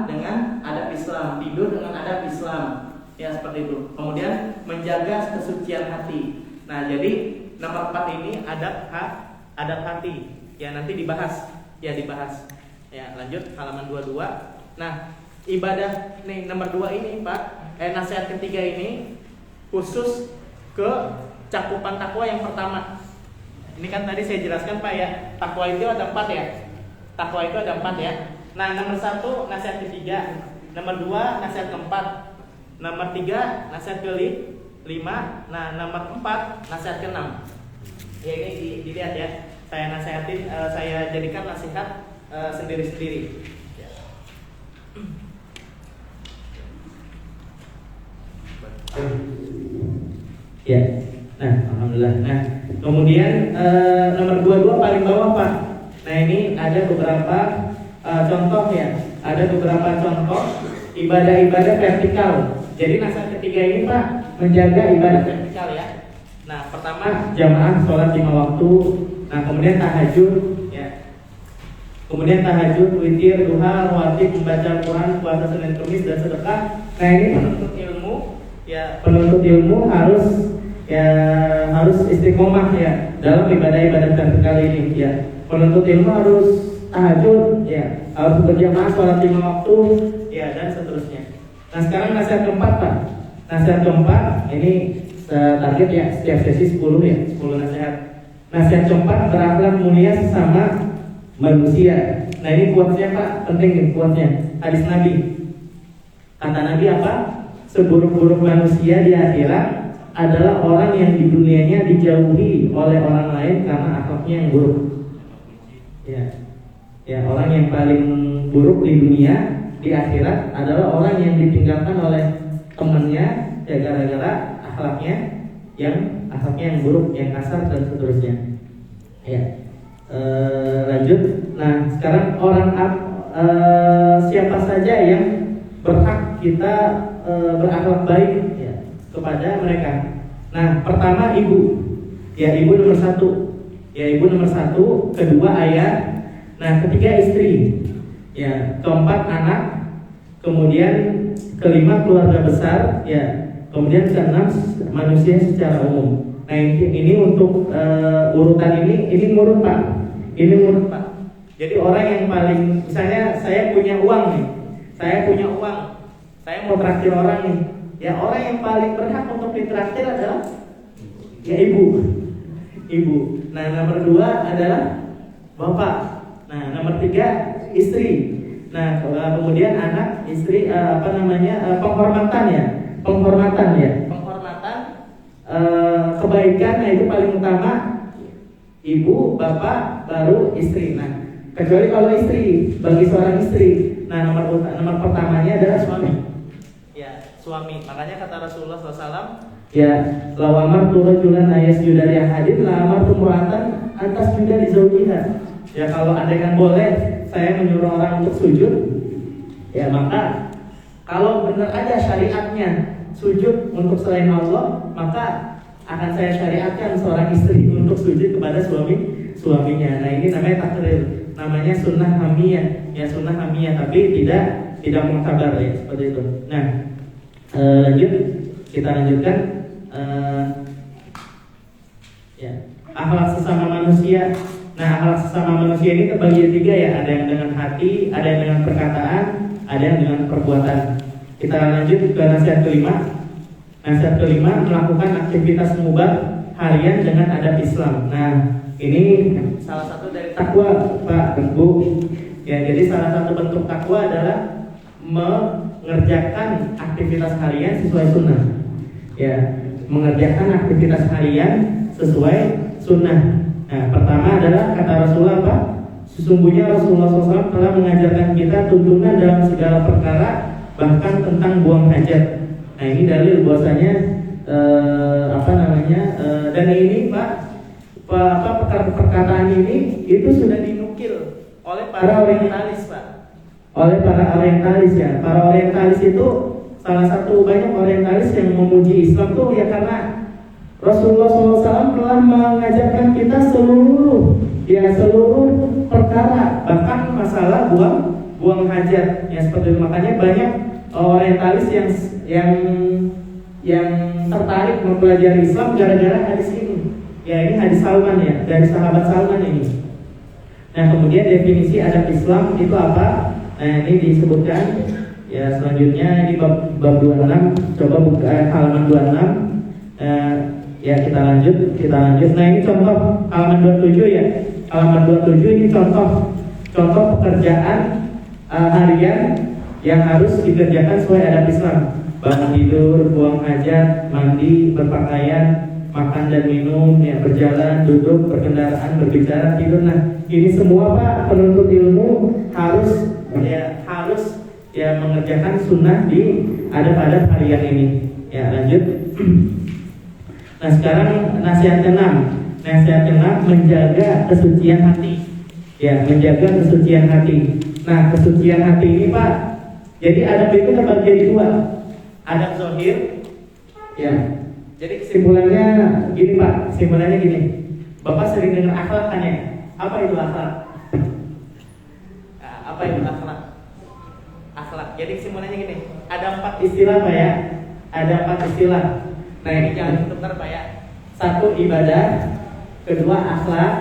dengan adab Islam, tidur dengan adab Islam ya, seperti itu. Kemudian menjaga kesucian hati. Nah jadi nomor 4 ini adab hati ya, nanti dibahas ya. Lanjut halaman 22. Nah ibadah nih nomor 2 ini Pak, nasihat ketiga ini khusus ke cakupan takwa yang pertama. Ini kan tadi saya jelaskan Pak ya, takwa itu ada 4 ya. Nah nomor 1 nasihat ketiga, nomor 2 nasihat keempat, nomor 3 nasihat ke-5, nah nomor 4 nasihat ke-6. Ya ini dilihat ya. saya nasihatin, saya jadikan nasihat sendiri-sendiri. Ya, nah alhamdulillah. Nah kemudian nomor 22 paling bawah Pak. Nah ini ada beberapa contoh ya, ada beberapa contoh ibadah-ibadah vertikal. Jadi nasihat ketiga ini Pak, menjaga ibadah vertikal ya. Nah pertama jamaah sholat 5 waktu. Nah kemudian tahajud ya. Kemudian tahajud, witir, duha, rawatib, membaca Quran, puasa Senin Kamis dan sedekah. Nah ini penuntut ilmu ya, penuntut ilmu harus istiqomah ya dalam ibadah-ibadah vertikal ini ya. Penuntut ilmu harus tahajud ya, harus berjamaah sholat 5 waktu ya, dan seterusnya. Nah sekarang nasihat keempat Pak. Nasihat keempat ini target ya, setiap sesi 10 ya, 10 nasihat. Nasihat keempat, berakhlak mulia sesama manusia. Nah ini quotes-nya Pak, penting nih quotes-nya. Hadis Nabi. Kata Nabi apa? Seburuk-buruk manusia di akhirat adalah orang yang di dunianya dijauhi oleh orang lain karena akhlaknya yang buruk. Ya, orang yang paling buruk di dunia di akhirat adalah orang yang ditinggalkan oleh temannya ya gara-gara akhlaknya yang buruk, yang kasar dan seterusnya. Ya. Lanjut. Nah, sekarang siapa saja yang berhak kita berakhlak baik ya, kepada mereka. Nah, pertama ibu. Ya, ibu nomor 1. Ya, ibu nomor 1, kedua ayah. Nah, ketiga istri. Ya, keempat anak. Kemudian kelima keluarga besar, ya. Kemudian keenam manusia secara umum. Nah, ini untuk urutan ini ngurut Pak. Ini ngurut Pak. Jadi orang yang paling, misalnya saya punya uang nih. Saya punya uang. Saya mau traktir orang nih. Ya, orang yang paling berhak untuk ditraktir adalah ya ibu. Ibu. Nah, nomor 2 adalah bapak. Nah, nomor 3 istri. Nah, kemudian anak, istri, penghormatan ya. Penghormatan kebaikan, nah itu paling utama ibu, bapak, baru istri. Nah, kecuali kalau istri, bagi seorang istri, nah nomor pertamanya adalah suami. Ya, suami. Makanya kata Rasulullah SAW, ya, lawamar turajulan ayas judari hadid, lawamar tumuratan atas juga di zaujiha. Ya, kalau andaikan boleh saya menyuruh orang untuk sujud, ya maka kalau benar ada syariatnya sujud untuk selain Allah, maka akan saya syariatkan seorang istri untuk sujud kepada suaminya. Nah ini namanya takrir, namanya sunnah hamiyah, ya sunnah hamiyah, tapi tidak muhtabar ya, seperti itu. Nah kita lanjutkan. Ya, akhlak sesama manusia. Nah, akhlak sesama manusia ini terbagi 3 ya, ada yang dengan hati, ada yang dengan perkataan, ada yang dengan perbuatan. Kita lanjut ke nasihat kelima. Nasihat kelima, melakukan aktivitas mubah harian dengan adab Islam. Nah, ini salah satu dari takwa Pak dan Bu. Ya, jadi salah satu bentuk takwa adalah mengerjakan aktivitas harian sesuai sunnah. Ya, mengerjakan aktivitas harian sesuai sunnah. Nah, pertama adalah kata Rasulullah Pak, sesungguhnya Rasulullah SAW telah mengajarkan kita tuntunan dalam segala perkara, bahkan tentang buang hajat. Nah ini dalil bahwasanya dan ini Pak, perkataan ini itu sudah dinukil oleh para orientalis Pak, oleh para orientalis ya. Para orientalis itu salah satu, banyak orientalis yang memuji Islam tuh ya karena Rasulullah SAW telah mengajarkan kita seluruh perkara, bahkan masalah buang hajat ya, seperti itu. Makanya banyak orientalis yang tertarik mempelajari Islam gara-gara hadis ini. Ya, ini hadis Salman ya, dari sahabat Salman ini. Nah, kemudian definisi adab Islam itu apa? Nah, ini disebutkan ya, selanjutnya ini bab 26. Coba buka halaman 26. Ya, kita lanjut. Nah, ini contoh halaman 27 ya. Halaman 27 ini contoh pekerjaan harian yang harus dikerjakan sesuai adab Islam. Bangun tidur, buang hajat, mandi, berpakaian, makan dan minum, ya berjalan, duduk, berkendaraan, berbicara, tidur. Nah, ini semua Pak penuntut ilmu harus mengerjakan sunnah di adab-adab harian ini. Ya, lanjut. Nah, sekarang nasihat ke-6. Nasihat ke-6, menjaga kesucian hati. Ya, menjaga kesucian hati. Nah, kesucian hati ini Pak, jadi adab itu terbagi jadi dua. Adab zahir. Ya. Jadi kesimpulannya gini Pak, kesimpulannya gini. Bapak sering dengar akhlak kan ya? Apa itu akhlak? Nah, apa itu akhlak? Akhlak. Jadi kesimpulannya gini. Ada 4 istilah Pak ya. Ada 4 istilah. Nah, ini jangan ditukar Pak ya. 1 ibadah, kedua akhlak,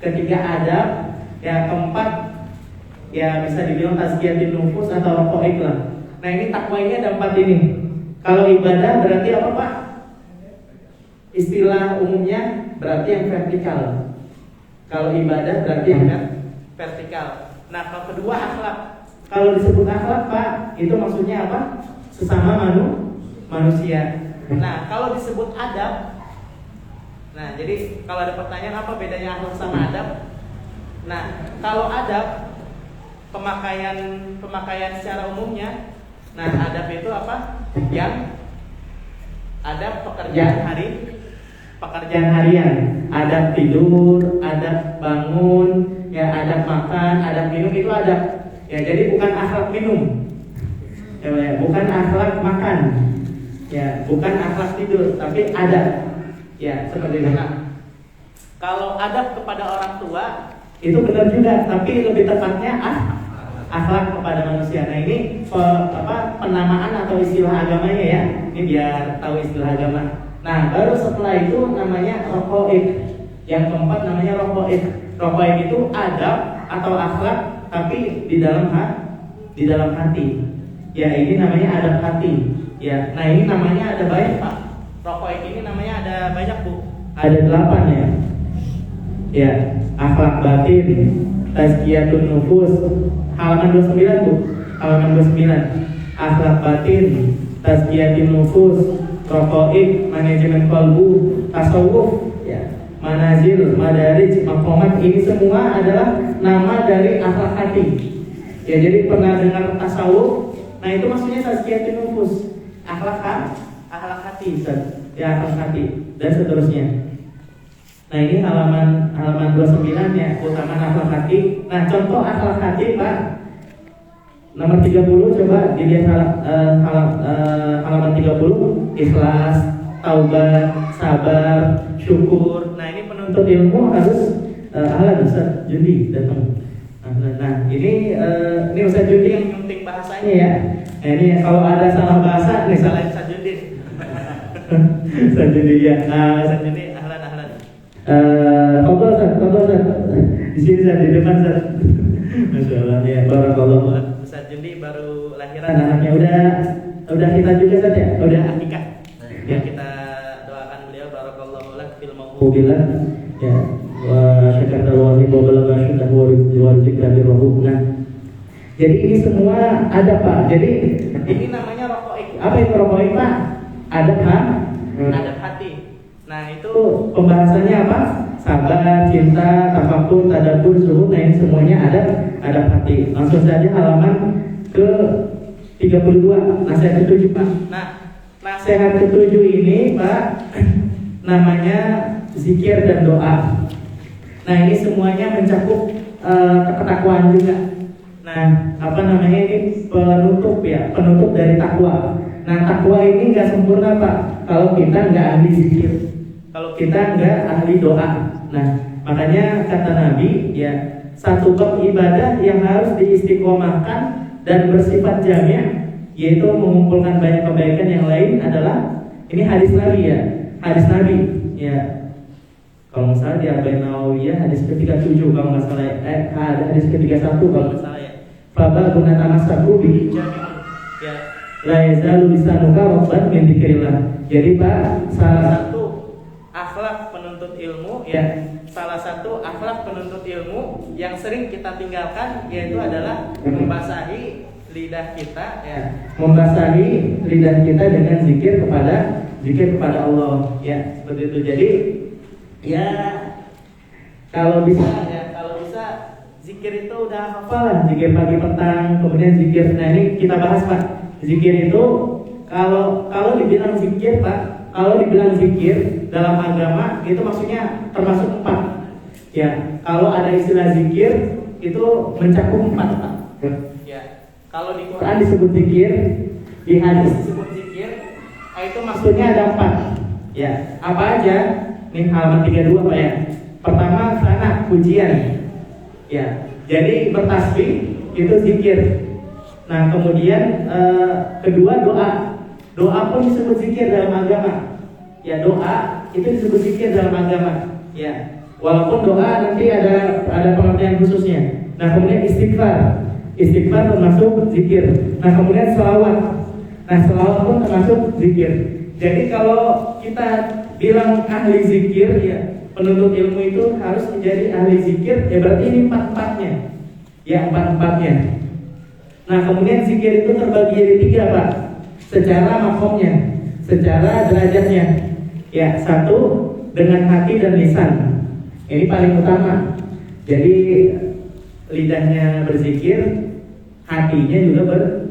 ketiga adab, ya keempat ya bisa dibilang tazkiyatun nufus atau raqaiq lah. Nah, ini takwa ini ada 4 ini. Kalau ibadah berarti apa Pak? Istilah umumnya berarti yang vertikal. Kalau ibadah berarti yang vertikal. Nah, kalau kedua akhlak. Kalau disebut akhlak Pak, itu maksudnya apa? Sesama manusia. Nah, kalau disebut adab, nah jadi kalau ada pertanyaan apa bedanya akhlak sama adab? Nah, kalau adab pemakaian secara umumnya, nah adab itu apa? Yang adab pekerjaan harian, adab tidur, adab bangun, ya adab makan, adab minum itu adab. Ya, jadi bukan akhlak minum, ya, bukan akhlak makan, ya, bukan akhlak tidur, tapi adab. Ya, seperti itu. Nah, kalau adab kepada orang tua itu benar juga, tapi lebih tepatnya akhlak kepada manusia. Nah, ini penamaan atau istilah agamanya ya. Ini biar tahu istilah agama. Nah, baru setelah itu namanya raqaiq. Yang keempat namanya raqaiq. Raqaiq itu adab atau akhlak tapi di dalam hati. Ya, ini namanya adab hati. Ya, nah ini namanya ada banyak Pak. Raqaiq ini namanya ada banyak Bu. Ada 8 ya. Ya, akhlak batin, tazkiyatun nufus. Halaman 29 Bu. Halaman 29. Akhlak batin, tazkiyatun nufus, raqaiq, manajemen qalbu, tasawuf, ya. Manazil, madarij, maqamat, ini semua adalah nama dari akhlak hati. Ya, jadi pernah dengar tasawuf? Nah, itu maksudnya tazkiyatun nufus, akhlak hati, ya akhlak hati dan seterusnya. Nah, ini halaman 29 ya, keutamaan akhlak hati. Nah, contoh akhlak hati Pak, nomor 30 coba dilihat halaman 30, ikhlas, taubat, sabar, syukur. Nah, ini penuntut ilmu harus ahlan Ustaz Jundi datang. Nah, ini Ustaz Jundi yang nyunting bahasanya ya. Nah, ini kalau ada salah bahasa nih salahin Ustaz Jundi. Ustaz Jundi ya. Ustaz Jundi ahlan. Foto Ustaz. Di sini Ustaz, di depan Ustaz. Masyaallah ya, barakallahu. Ustaz Jundi baru lahiran anaknya udah kita juga Ustaz ya. Udah akikah. Ya, kita doakan beliau barakallahu lak fil maubillah ya wa syakata wa balagha syudah wa rizqa birruh. Nah, jadi ini semua ada Pak. Jadi ini namanya raqaiq. Apa itu raqaiq Pak? Adab hati. Nah, itu pembahasannya apa? Sabar, cinta, tafakur, tadabbur, zuhud. Nah, ini semuanya adab hati. Langsung saja halaman ke 32, nasihat ke-7 Pak. Nah, nasihat ke-7 ini Pak namanya zikir dan doa. Nah, ini semuanya mencakup ketakwaan juga. Nah, apa namanya ini penutup dari takwa. Nah, takwa ini nggak sempurna Pak kalau kita nggak ahli zikir, kalau kita nggak ahli doa. Nah, makanya kata Nabi ya, satu bab ibadah yang harus diistiqomahkan dan bersifat jami', yaitu mengumpulkan banyak kebaikan yang lain adalah ini hadis Nabi ya, hadis Nabi ya. Kalau nggak salah di Arba'in Nawawiyah hadis ke-37 kalau nggak salah ada hadis ke-31 kalau nggak salah ya. Faba guna tamasaku bi ya la yazalu lisanuka rabban min dzikrillah. Jadi Pak, salah satu akhlak penuntut ilmu ya, salah satu akhlak penuntut ilmu yang sering kita tinggalkan yaitu adalah membasahi lidah kita ya, membasahi lidah kita dengan zikir kepada zikir kepada Allah, ya seperti itu. Jadi ya kalau bisa zikir itu udah hafal lah, zikir pagi petang, kemudian zikir. Nah ini kita bahas Pak, zikir itu kalau dibilang zikir Pak, kalau dibilang zikir dalam agama itu maksudnya termasuk 4. Ya, kalau ada istilah zikir itu mencakup 4 Pak. Ya, kalau di Quran disebut zikir, di hadis disebut zikir, itu maksudnya ada 4. Ya, apa aja? Nih halaman 32 Pak ya. Pertama sana pujian. Ya, jadi bertasbih itu zikir. Nah, kemudian kedua doa pun disebut zikir dalam agama. Ya, doa itu disebut zikir dalam agama. Ya, walaupun doa nanti ada pengertian khususnya. Nah, kemudian istighfar termasuk zikir. Nah, kemudian selawat. Nah, selawat pun termasuk zikir. Jadi kalau kita bilang ahli zikir, ya penuntut ilmu itu harus menjadi ahli zikir, ya berarti ini 4-4-nya. Ya, 4-4-nya. Nah, kemudian zikir itu terbagi jadi 3 Pak. Secara makomnya, secara derajatnya. Ya, 1 dengan hati dan lisan. Ini paling utama. Jadi lidahnya berzikir, hatinya juga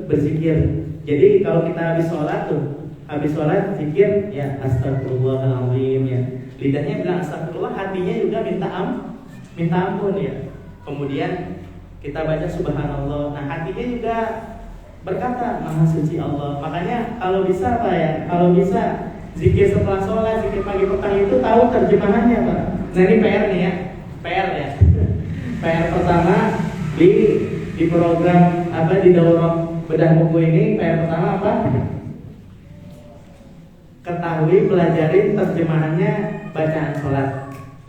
berzikir. Jadi kalau kita habis sholat zikir, ya astagfirullahaladzim, ya lidahnya bilang astagfirullah, hatinya juga minta ampun ya. Kemudian kita baca subhanallah. Nah, hatinya juga berkata maha suci Allah. Makanya kalau bisa Pak ya, kalau bisa zikir setelah sholat, zikir pagi petang itu tahu terjemahannya Pak. Nah ini PR nih ya, PR ya. PR pertama di program di daurah bedah buku ini, PR pertama apa? Ketahui, pelajari terjemahannya bacaan sholat.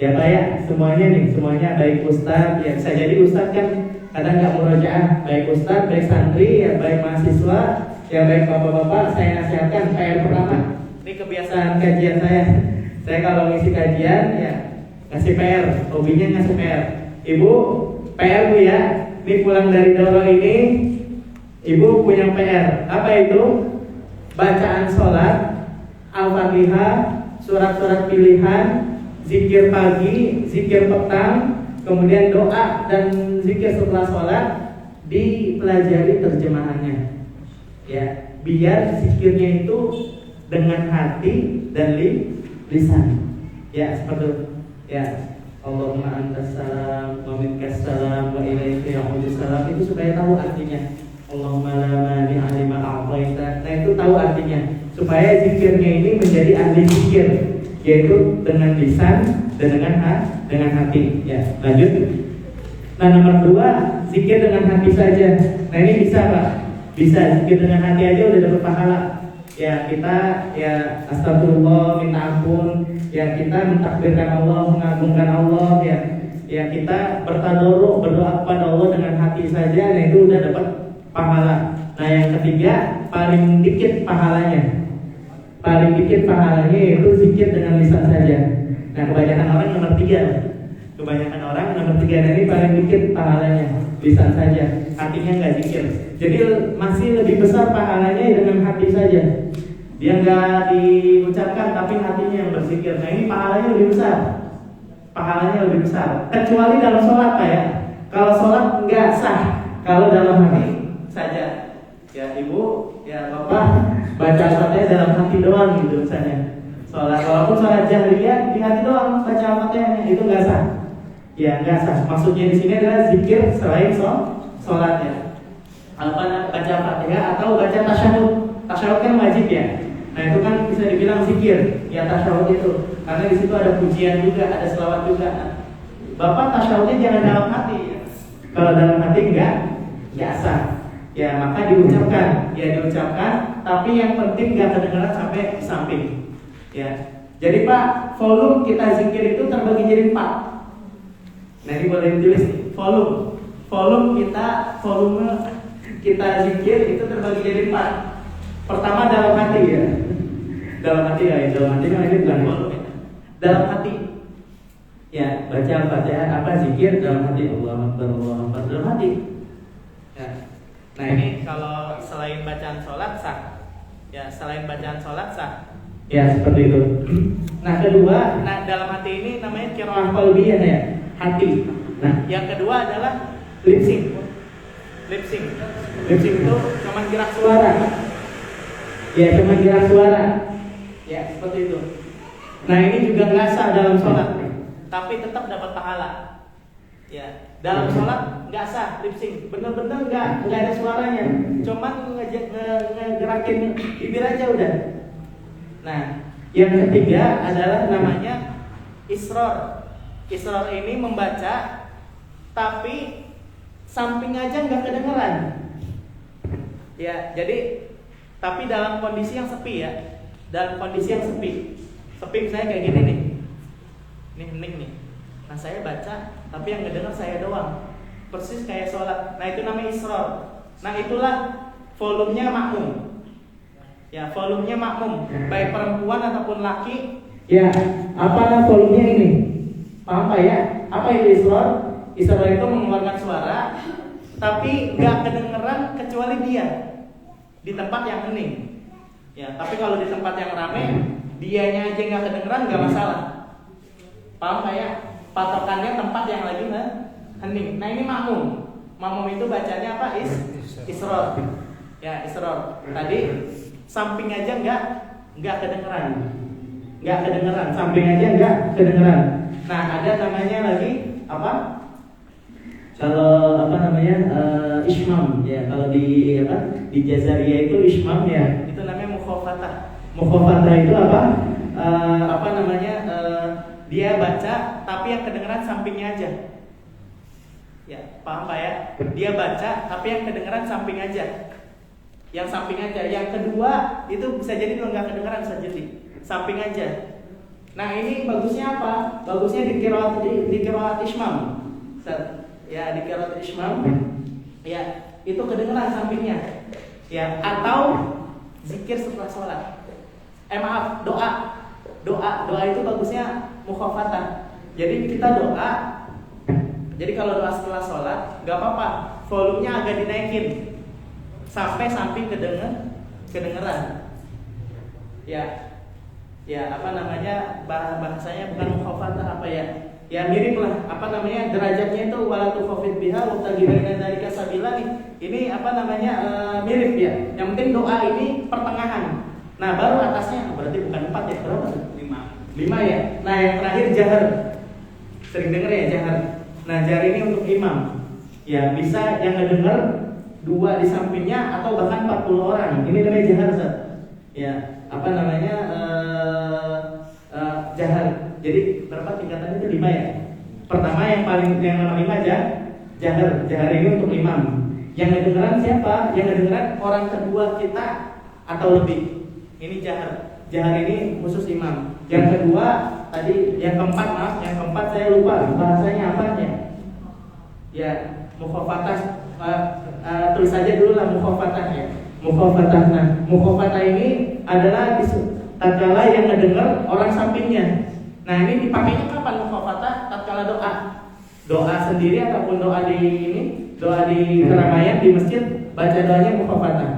Ya Pak ya, semuanya baik ustadz, ya bisa jadi ustadz kan kadang nggak murojaah, baik ustadz, baik santri, ya baik mahasiswa, ya baik bapak-bapak, saya nasihatkan PR pertama. Ini kebiasaan kajian saya. Saya kalau ngisi kajian ya ngasih PR, hobinya ngasih PR. Ibu, PR Bu ya. Ini pulang dari daurah ini, Ibu punya PR. Apa itu? Bacaan sholat, Al-Fatihah, surat-surat pilihan, zikir pagi, zikir petang, kemudian doa dan zikir setelah sholat, dipelajari terjemahannya. Ya, biar zikirnya itu dengan hati dan lisan. Ya, seperti itu. Ya, Allahumma antas salam wa minkas salam wa ilaika ya'udus salam, itu supaya tahu artinya. Allahumma la mani'a lima a'taita. Nah, itu tahu artinya. Supaya zikirnya ini menjadi ahli zikir, yaitu dengan lisan dan dengan hati. Ya, lanjut. Nah, nomor 2, zikir dengan hati saja. Nah, ini bisa Pak. Bisa zikir dengan hati aja udah dapat pahala. Ya, kita ya astagfirullah, minta ampun, ya kita mentakbirkan Allah, mengagungkan Allah, ya kita bertadarruk, berdoa kepada Allah dengan hati saja. Nah, itu udah dapat pahala. Nah, yang ketiga, paling dikit pahalanya yaitu zikir dengan lisan saja. Nah, kebanyakan orang nomor 3. Nah, ini paling dikit pahalanya, lisan saja, hatinya nggak zikir. Jadi masih lebih besar pahalanya dengan hati saja. Dia nggak diucapkan tapi hatinya yang berzikir. Nah, ini pahalanya lebih besar. Kecuali dalam sholat Pak ya. Kalau sholat nggak sah. Kalau dalam hati saja. Ya Ibu, ya Bapak baca Al-Fatihah dalam hati doang gitu misalnya. Walaupun sholat jahriyah di hati doang baca Al-Fatihahnya, itu nggak sah. Ya nggak sah. Maksudnya di sini adalah zikir selain sholatnya. Baca Al-Fatihah atau baca tasyahud. Tasyahud kan wajib ya. Nah, itu kan bisa dibilang zikir. Ya tasyahud itu. Karena di situ ada pujian juga, ada selawat juga. Bapak tasyahudnya jangan dalam hati ya. Kalau dalam hati enggak sah. Ya maka diucapkan, tapi yang penting nggak kedengaran sampai samping. Ya, jadi Pak, volume kita zikir itu terbagi jadi 4. Nah, ini boleh ditulis nih, volume kita zikir itu terbagi jadi 4. Pertama dalam hati ya, dalam hati kan ini bukan volume. Dalam hati, ya baca Al-Fatihah zikir dalam hati, Allahu Akbar dalam hati. Ya. Nah, ini kalau selain bacaan sholat sah. Ya, selain bacaan sholat sah. Ya seperti itu. Nah kedua, dalam hati ini namanya qiraah qalbiyah ya, hati. Nah yang kedua adalah lip sync. Lip sync itu cuma gerak suara. Ya cuma gerak suara. Ya seperti itu. Nah ini juga nggak sah dalam sholat, tapi tetap dapat pahala. Ya dalam sholat nggak sah lip sync, bener-bener nggak ada suaranya, cuman ngegerakin bibir aja udah. Nah, yang ketiga adalah namanya isror. Isror ini membaca, tapi samping aja nggak kedengeran. Ya, jadi tapi dalam kondisi yang sepi ya, dalam kondisi yang sepi. Sepi misalnya kayak gini nih, ini hening nih. Nah saya baca, tapi yang ngedenger saya doang. Persis kayak sholat. Nah itu namanya isror. Nah itulah volumenya makmum. Ya, volumenya makmum, baik perempuan ataupun laki. Ya, apa volumenya ini? Paham Pak ya? Apa itu isror? Isror itu mengeluarkan suara, tapi nggak kedengeran kecuali dia di tempat yang hening. Ya, tapi kalau di tempat yang ramai, dianya aja nggak kedengeran nggak masalah. Paham Pak ya? Patokannya tempat yang lagi hening. Nah ini makmum. Makmum itu bacanya apa? Isror. Ya isror. Tadi samping aja nggak kedengeran, samping aja nggak kedengeran. Nah ada namanya lagi apa? Kalau apa namanya ismam ya. Kalau di Jazariyah itu ismam ya. Itu namanya mukhafatah. Mukhafatah itu apa? Apa namanya? Dia baca tapi yang kedengeran sampingnya aja. Ya paham Pak ya? Dia baca tapi yang kedengeran samping aja. Yang samping aja. Yang kedua itu bisa jadi nggak kedengeran, bisa jadi samping aja. Nah ini bagusnya apa? Bagusnya di qiraat ismam. Ya di qiraat ismam. Ya itu kedengeran sampingnya. Ya atau zikir setelah sholat. Maaf doa itu bagusnya mukhafatah. Jadi kita doa. Jadi kalau doa setelah sholat nggak apa-apa. Volumenya agak dinaikin sampai samping kedengeran. Ya apa namanya bahasanya bukan mukhafatah apa ya? Ya mirip lah apa namanya derajatnya itu wala tukhafid biha wa tagibina dzalika sabila nih. Ini apa namanya mirip ya. Yang penting doa ini pertengahan. Nah baru atasnya berarti bukan 4 ya, berapa? 5 ya. Nah yang terakhir jahar. Sering denger ya jahar. Nah jahar ini untuk imam. Ya bisa yang ngedenger 2 di sampingnya atau bahkan 40 orang. Ini namanya jahar Ustaz. Ya apa namanya jahar. Jadi berapa tingkatannya itu 5 ya. Pertama yang nomor 5 aja jahar. Jahar ini untuk imam. Yang ngedengeran siapa? Yang ngedengeran orang kedua kita atau lebih. Ini jahar. Jahar ini khusus imam. Yang kedua tadi, yang keempat saya lupa bahasanya apa ya? Ya mukhafatah. Tulis saja dulu lah mukhafatah ya. Mukhafatah. Nah, mukhafatah ini adalah tatkala yang ngedengar orang sampingnya. Nah ini dipakainya kapan mukhafatah? Tatkala doa sendiri ataupun doa di keramaian di masjid, baca doanya mukhafatah.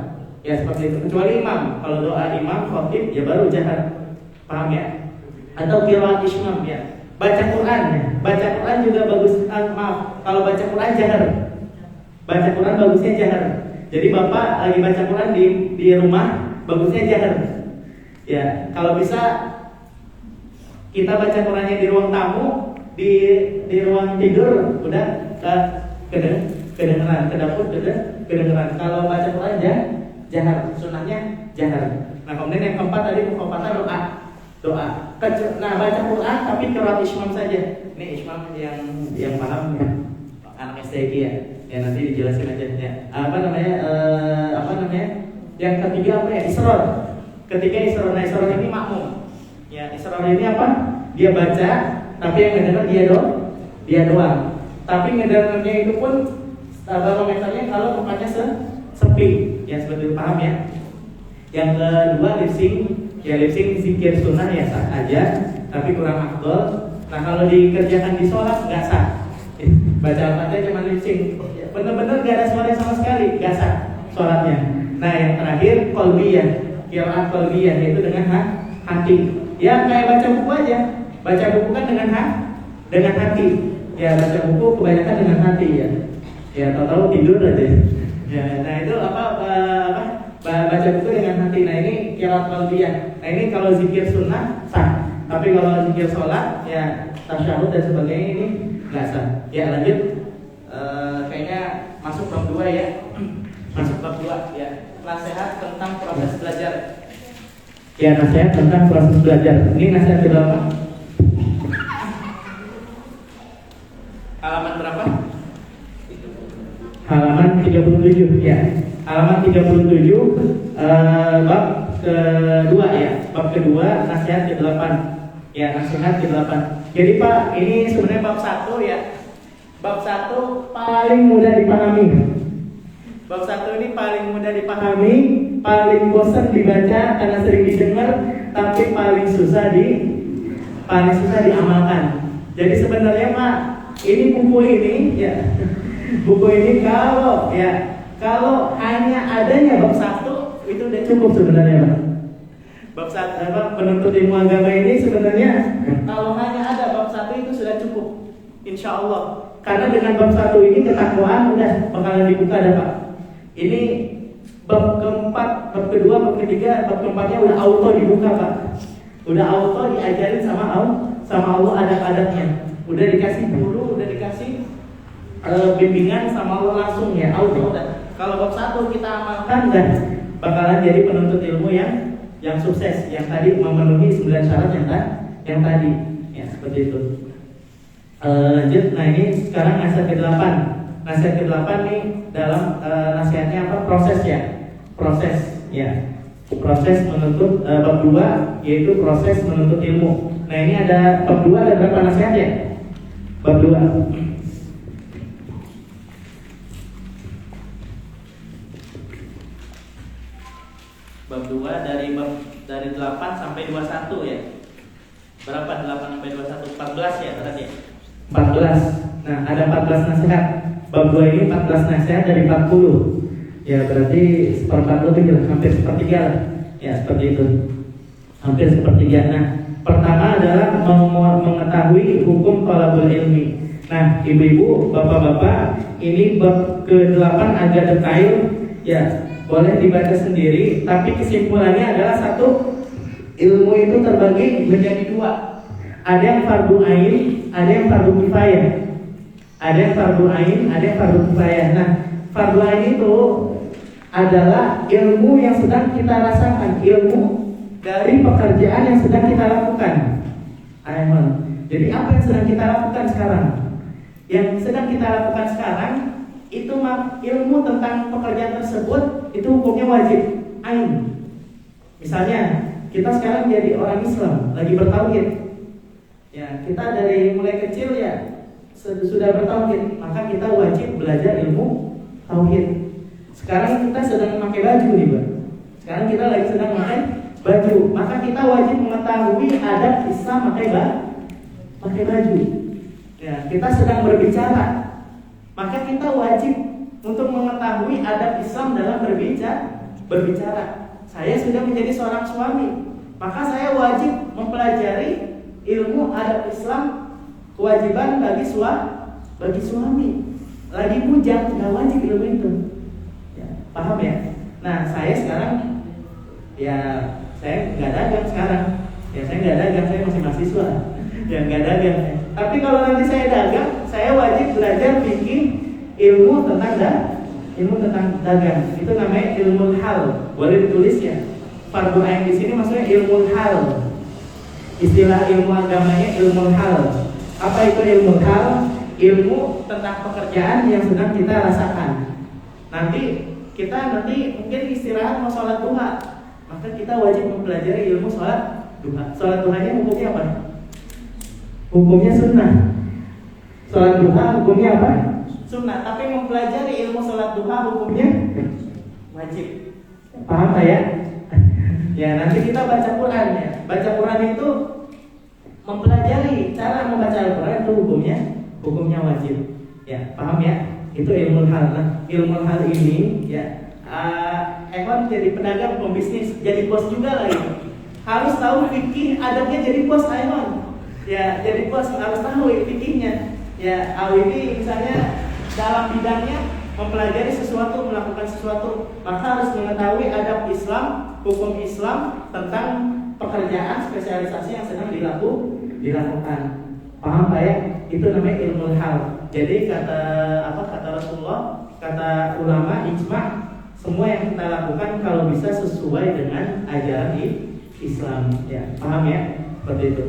Ya seperti itu. Kecuali imam. Kalau doa imam khatib ya baru jahar. Paham ya? Atau qiraat ismam ya. Baca Quran ya. Baca Quran juga bagus. Maaf, kalau baca Quran jahar. Baca Quran bagusnya jahar. Jadi Bapak lagi baca Quran di rumah bagusnya jahar. Ya, kalau bisa kita baca Qurannya di ruang tamu, di ruang tidur udah kedengeran, ke dapur kedengeran. Kalau baca Quran jahar, sunnahnya jahar. Nah kemudian yang keempat tadi mukhafatah doa. Nah baca Quran tapi qiraat ismam saja. Ini ismam yang paham ya, anak STQ ya. Ya nanti dijelasin aja ya. Apa namanya? Yang ketiga apa ya? Isror. Ketiga isror. Nah isror ini makmum. Ya isror ini apa? Dia baca tapi yang ngedengar dia doang. Tapi ngedengarnya itu pun barometernya kalau tempatnya sepi. Ya seperti itu, paham ya. Yang kedua lip sync. Ya lip sync zikir sunnah ya sah aja, tapi kurang afdol. Nah kalau dikerjakan di sholat nggak sah. Baca Al-Fatihah cuma lip sync, bener-bener nggak ada suara sama sekali, nggak sah sholatnya. Nah yang terakhir qalbiyah, qiraat qalbiyah yaitu dengan hati. Ya kayak baca buku aja. Baca buku kan dengan hati. Ya baca buku kebanyakan dengan hati ya. Ya tahu-tahu tidur aja. Ya, nah itu baca buku dengan hati. Nah ini qiraat qalbiyah. Nah ini kalau zikir sunnah sah. Tapi kalau zikir sholat ya tasyahud dan sebagainya ini nggak sah. Ya lanjut. Kayaknya masuk bab 2 ya. Masuk bab 2 ya. Nasihat tentang proses belajar. Ya nasihat tentang proses belajar. Ini nasihat berapa? Halaman berapa? Halaman 37 ya. Halaman 37 bab kedua ya. Bab kedua nasihat ke-8. Ya, nasihat ke-8. Jadi Pak, ini sebenarnya bab 1 ya. Bab 1 paling mudah dipahami. Bab 1 ini paling mudah dipahami, paling bosan dibaca karena sering didengar, tapi paling susah diamalkan. Jadi sebenarnya Pak, ini buku ini ya. Buku ini kalau hanya adanya bab 1 itu udah cukup sebenarnya Pak. Bab 1 penuntut ilmu agama ini sebenarnya kalau hanya ada bab 1 itu sudah cukup. Insya Allah. Karena dengan bab 1 ini ketakwaan udah bakalan dibuka dah Pak. Ini bab keempat, bab kedua, bab ketiga, bab keempatnya udah auto dibuka Pak. Udah auto diajarin sama Allah adab-adabnya. Udah dikasih guru, udah dikasih bimbingan sama Allah langsung ya, auto udah. Kalau bab 1 kita amalkan dan bakalan jadi penuntut ilmu yang sukses, yang tadi memenuhi 9 syarat yang tadi. Ya, seperti itu. Lanjut, nah ini sekarang nasihat ke-8. Nasihat ke-8 nih dalam nasihatnya apa? Proses ya. Proses ya. Proses menuntut bab 2 yaitu proses menuntut ilmu. Nah, ini ada bab 2 ada berapa nasihat ya? Bab 2. Bab 2 dari 8 sampai 21 ya. Berapa 8 sampai 21? 14 ya berarti ya? 14. Nah, ada 14 nasihat. Bab 2 ini 14 nasihat dari 40. Ya, berarti seperempat lebih lah, hampir sepertiga lah. Ya, seperti itu. Hampir sepertiga. Nah, pertama adalah mengetahui hukum thalabul ilmi. Nah, ibu-ibu, bapak-bapak, ini bab ke-8 agak detail. Ya, boleh dibaca sendiri, tapi kesimpulannya adalah satu, ilmu itu terbagi menjadi 2. Ada yang fardu ain, ada yang fardu kifayah. Ada yang fardu ain, ada yang fardu kifayah. Nah, fardu ain itu adalah ilmu yang sedang kita rasakan, ilmu dari pekerjaan yang sedang kita lakukan. Jadi apa yang sedang kita lakukan sekarang? Yang sedang kita lakukan sekarang itu ilmu tentang pekerjaan tersebut itu hukumnya wajib ain. Misalnya kita sekarang jadi orang Islam, lagi bertauhid. Ya, kita dari mulai kecil ya sudah bertauhid, maka kita wajib belajar ilmu tauhid. Sekarang kita sedang memakai baju nih, Pak. Sekarang kita lagi sedang memakai baju, maka kita wajib mengetahui adab Islam pakai baju. Ya, kita sedang berbicara, maka kita wajib untuk mengetahui adab Islam dalam berbicara. Saya sudah menjadi seorang suami, maka saya wajib mempelajari ilmu adab Islam, kewajiban bagi suami. Lagi bujang nggak wajib ilmu itu. Ya, paham ya? Nah, saya sekarang ya saya nggak dagang sekarang. Ya saya nggak dagang, saya masih mahasiswa. Ya nggak dagang. Tapi kalau nanti saya dagang, saya wajib belajar bikin ilmu tentang dagang. Itu namanya ilmu hal. Boleh ditulis ya. Fardu ain di sini maksudnya ilmu hal. Istilah ilmu agamanya ilmu hal. Apa itu ilmu hal? Ilmu tentang pekerjaan yang sedang kita rasakan. Nanti kita mungkin istirahat mau sholat duha, maka kita wajib mempelajari ilmu sholat duha. Sholat duhanya hukumnya apa? Hukumnya sunnah. Sholat duha hukumnya apa? Sunnah. Tapi mempelajari ilmu sholat duha hukumnya wajib. Paham tak ya? Ya, nanti kita baca Quran ya. Baca Quran itu mempelajari cara membaca Al-Quran itu hukumnya wajib. Ya, paham ya? Itu ilmu hal. Nah, ilmu hal ini ya Evan jadi pedagang, pembisnis, jadi bos juga lagi. harus tahu fikih adabnya jadi bos Aiman. Ya, jadi bos harus tahu fikihnya. Ya, ini misalnya dalam bidangnya mempelajari sesuatu, melakukan sesuatu, maka harus mengetahui adab Islam, hukum Islam tentang pekerjaan spesialisasi yang sedang dilakukan. Paham Pak ya? Itu namanya ilmu hal. Jadi kata Rasulullah, kata ulama ijma, semua yang kita lakukan kalau bisa sesuai dengan ajaran Islam. Ya, paham ya? Seperti itu.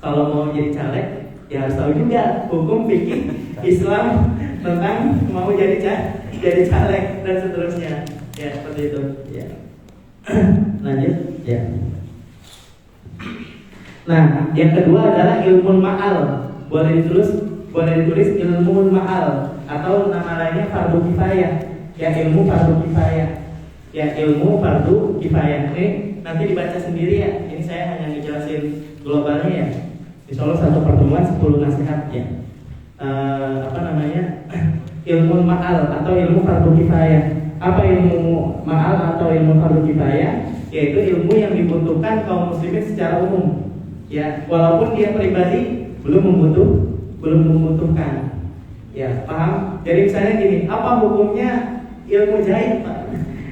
Kalau mau jadi caleg, ya harus tahu juga hukum fikih Islam tentang mau jadi caleg dan seterusnya. Ya, seperti itu. Ya. Lanjut. Ya. Nah, yang kedua adalah ilmu ma'al. Boleh ditulis ilmu ma'al atau nama lainnya fardu kifayah. Ya, ilmu fardu kifayah. Ya, ilmu fardu kifayah. Ini nanti dibaca sendiri ya. Ini saya hanya ngejelasin globalnya ya. Insya Allah satu pertemuan 10 nasihat ya. Ilmu ma'al atau ilmu fardu kifayah. Apa ilmu ma'al atau ilmu fardu kifayah? Yaitu ilmu yang dibutuhkan kaum muslimin secara umum. Ya, walaupun dia pribadi belum membutuhkan. Ya, paham? Jadi misalnya gini, apa hukumnya ilmu jahit, Pak?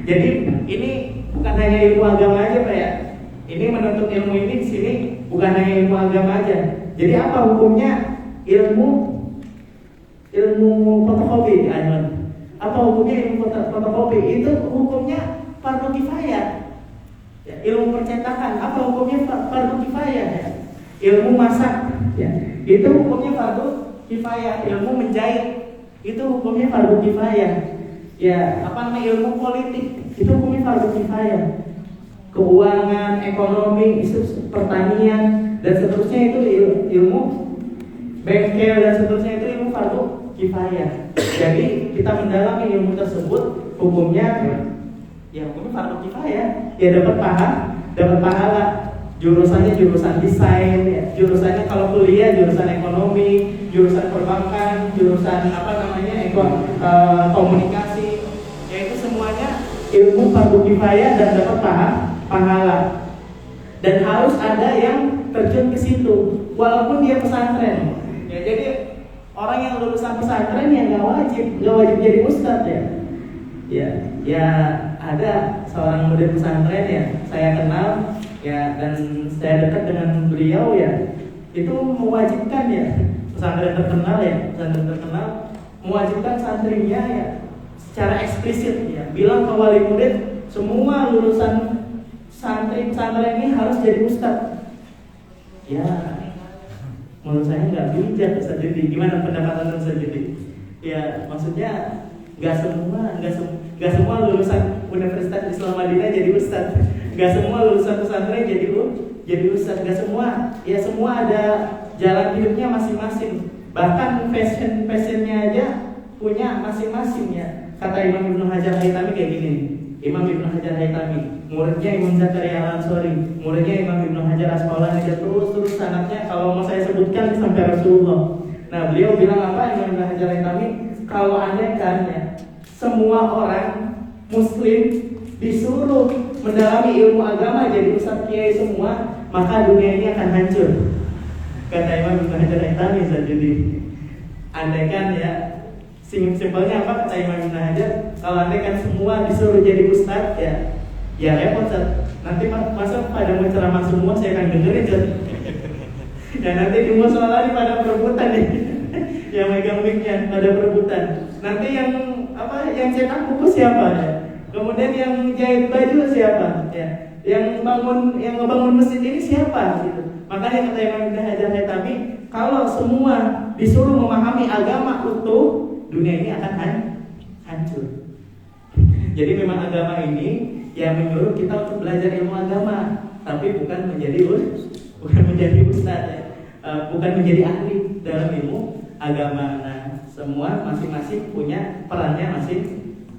Jadi ini bukan hanya ilmu agama aja, Pak ya. Ini menuntut ilmu ini di sini bukan hanya ilmu agama aja. Jadi apa hukumnya ilmu fotokopi, Ayman? Apa hukumnya ilmu fotokopi? Itu hukumnya fardu kifayah. Ya, ilmu percetakan, apa hukumnya fardu kifayah ya? Ilmu masak, ya, itu hukumnya fardu kifayah. Ilmu menjahit, itu hukumnya fardu kifayah. Ya, ilmu politik, itu hukumnya fardu kifayah. Keuangan, ekonomi, isu pertanian dan seterusnya itu ilmu bengkel dan seterusnya itu ilmu fardu kifayah. Jadi kita mendalami ilmu tersebut, hukumnya fardu kifayah. Ya, dapat pahala. Jurusannya jurusan desain, ya. Jurusannya kalau kuliah jurusan ekonomi, jurusan perbankan, jurusan komunikasi. Ya, itu semuanya ilmu fardu kifayah dan dapat pahala. Dan harus ada yang terjun ke situ, walaupun dia pesantren. Ya, jadi orang yang lulusan pesantren ya nggak wajib jadi ustadz ya. Ya ada seorang murid pesantren ya, saya kenal ya, dan saya dekat dengan beliau ya. Itu mewajibkan ya, pesantren terkenal mewajibkan santrinya ya secara eksplisit ya, bilang ke wali murid semua lulusan santri pesantren ini harus jadi ustadz. Ya, menurut saya nggak bijak Ustaz Judi. Gimana pendapat Ustaz Judi? Ya, maksudnya nggak semua lulusan Universitas Islam Madinah jadi ustadz. Nggak semua lulusan pesantren jadi ustadz. Nggak semua. Ya, semua ada jalan hidupnya masing-masing. Bahkan passionnya aja punya masing-masing ya. Kata Imam Ibnu Hajar Haytami kayak gini. Imam Ibnu Hajar Haytami, muridnya Imam Zakaria Al-Ansori, muridnya Imam Ibnu Hajar Asqalani, terus sanadnya kalau mau saya sebutkan sampai Rasulullah. Nah, beliau bilang apa Imam Ibnu Hajar Haytami? Kalau andaikan ya, semua orang muslim disuruh mendalami ilmu agama jadi ustadz kiai semua, maka dunia ini akan hancur. Kata Imam Ibnu Hajar Haytami. Jadi andaikan ya, simpelnya apa kata Imam Ibnu Hajar? Kalau andaikan semua disuruh jadi ustadz ya repot Ustaz. Nanti masa pada mau ceramah semua saya akan dengerin Ustaz. Ya nanti di musola pada perebutan nih. Yang megang mic-nya pada perebutan. Nanti yang cetak buku siapa ya? Kemudian yang jahit baju siapa ya? Yang ngebangun masjid ini siapa gitu. Makanya kata Imam Ibnu Hajar Haytami, kalau semua disuruh memahami agama utuh, dunia ini akan hancur. Jadi memang agama ini yang menyuruh kita untuk belajar ilmu agama, tapi bukan menjadi ustadz ya. Bukan menjadi ahli dalam ilmu agama. Nah, semua masing-masing punya perannya masing.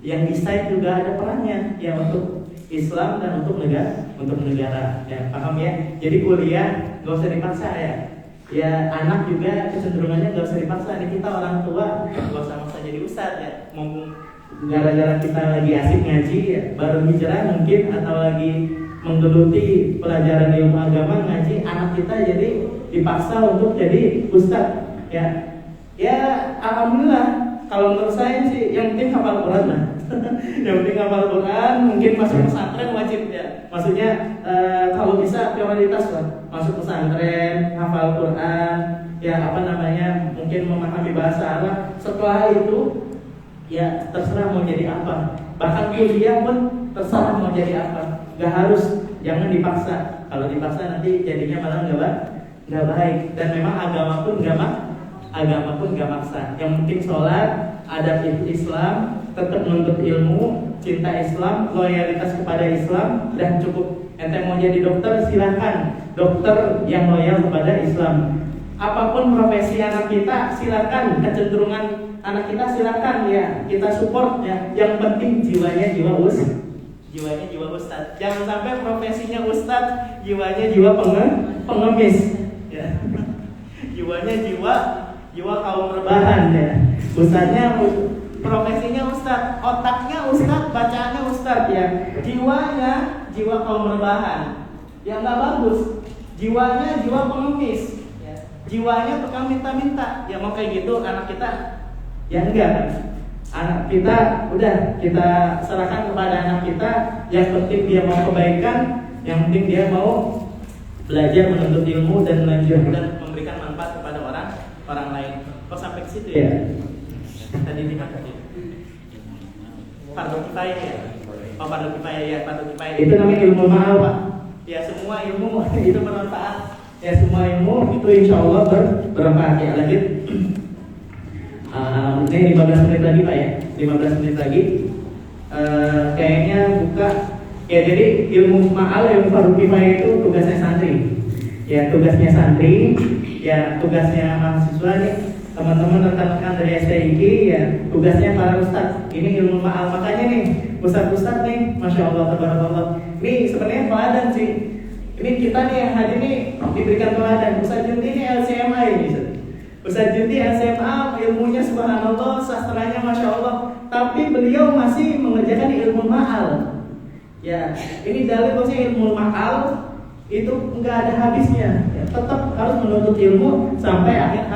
Yang desain juga ada perannya ya, untuk Islam dan untuk negara ya, paham ya. Jadi kuliah nggak usah dipaksa ya. Ya, anak juga kecenderungannya nggak usah dipaksa. Nih kita orang tua nggak usah maksa jadi ustadz ya. Gara-gara kita lagi asik ngaji ya, baru hijrah mungkin, atau lagi menggeluti pelajaran ilmu agama ngaji, anak kita jadi dipaksa untuk jadi ustadz. Ya alhamdulillah, kalau menurut saya sih yang penting hafal Quran lah. Yang penting hafal Quran, mungkin masuk pesantren wajib ya. Maksudnya kalau bisa prioritas lah, masuk pesantren, hafal Quran, ya mungkin memahami bahasa Arab. Setelah itu ya terserah mau jadi apa. Bahkan kuliah pun terserah mau jadi apa. Gak harus, jangan dipaksa. Kalau dipaksa nanti jadinya malah nggak baik. Dan memang agama pun nggak maksa. Yang penting sholat, adab Islam, tetap menuntut ilmu, cinta Islam, loyalitas kepada Islam, dan cukup. Ente mau jadi dokter silakan, dokter yang loyal kepada Islam. Apapun profesi anak kita silakan, kecenderungan anak kita silakan ya, kita support ya. Yang penting jiwanya jiwa ustadz. Jangan sampai profesinya ustadz, jiwanya jiwa pengemis ya. Jiwanya jiwa kaum rebahan ya. Ustadznya profesinya ustadz, otaknya ustadz, bacaannya ustadz ya. Jiwanya jiwa kaum rebahan. Ya nggak bagus. Jiwanya jiwa pengemis ya. Jiwanya tukang minta-minta. Ya mau kayak gitu anak kita? Ya enggak. Anak kita udah kita serahkan kepada anak kita. Yang penting dia mau kebaikan, yang penting dia mau belajar menuntut ilmu dan melanjutkan memberikan manfaat kepada orang lain. Kok sampai ke situ ya? Tadi di mana? Fardu kifayah ya. Oh, fardu kifayah ya, fardu kifayah. Itu namanya ilmu ma'al, Pak. Ya semua ilmu itu bermanfaat. Ya semua ilmu itu insya Allah bermanfaat. Ya lanjut. Ini 15 menit lagi Pak ya, 15 menit lagi. Kayaknya buka. Ya jadi ilmu ma'al, ilmu fardu kifayah itu tugasnya santri. Ya tugasnya santri. Ya tugasnya mahasiswa nih, teman-teman rekan-rekan dari STIG ya, tugasnya para ustadz. Ini ilmu ma'al, makanya nih ustadz nih, masya Allah, tabarakallah. Ini sebenarnya teladan sih. Ini kita nih yang hadir nih diberikan teladan. Ustadz Junti ini LCMA ini. Ustadz Junti LCMA, ilmunya subhanallah, sastranya masya Allah. Tapi beliau masih mengerjakan ilmu ma'al. Ya, ini dalil bahwa ilmu ma'al itu enggak ada habisnya ya, tetap harus menuntut ilmu sampai akhir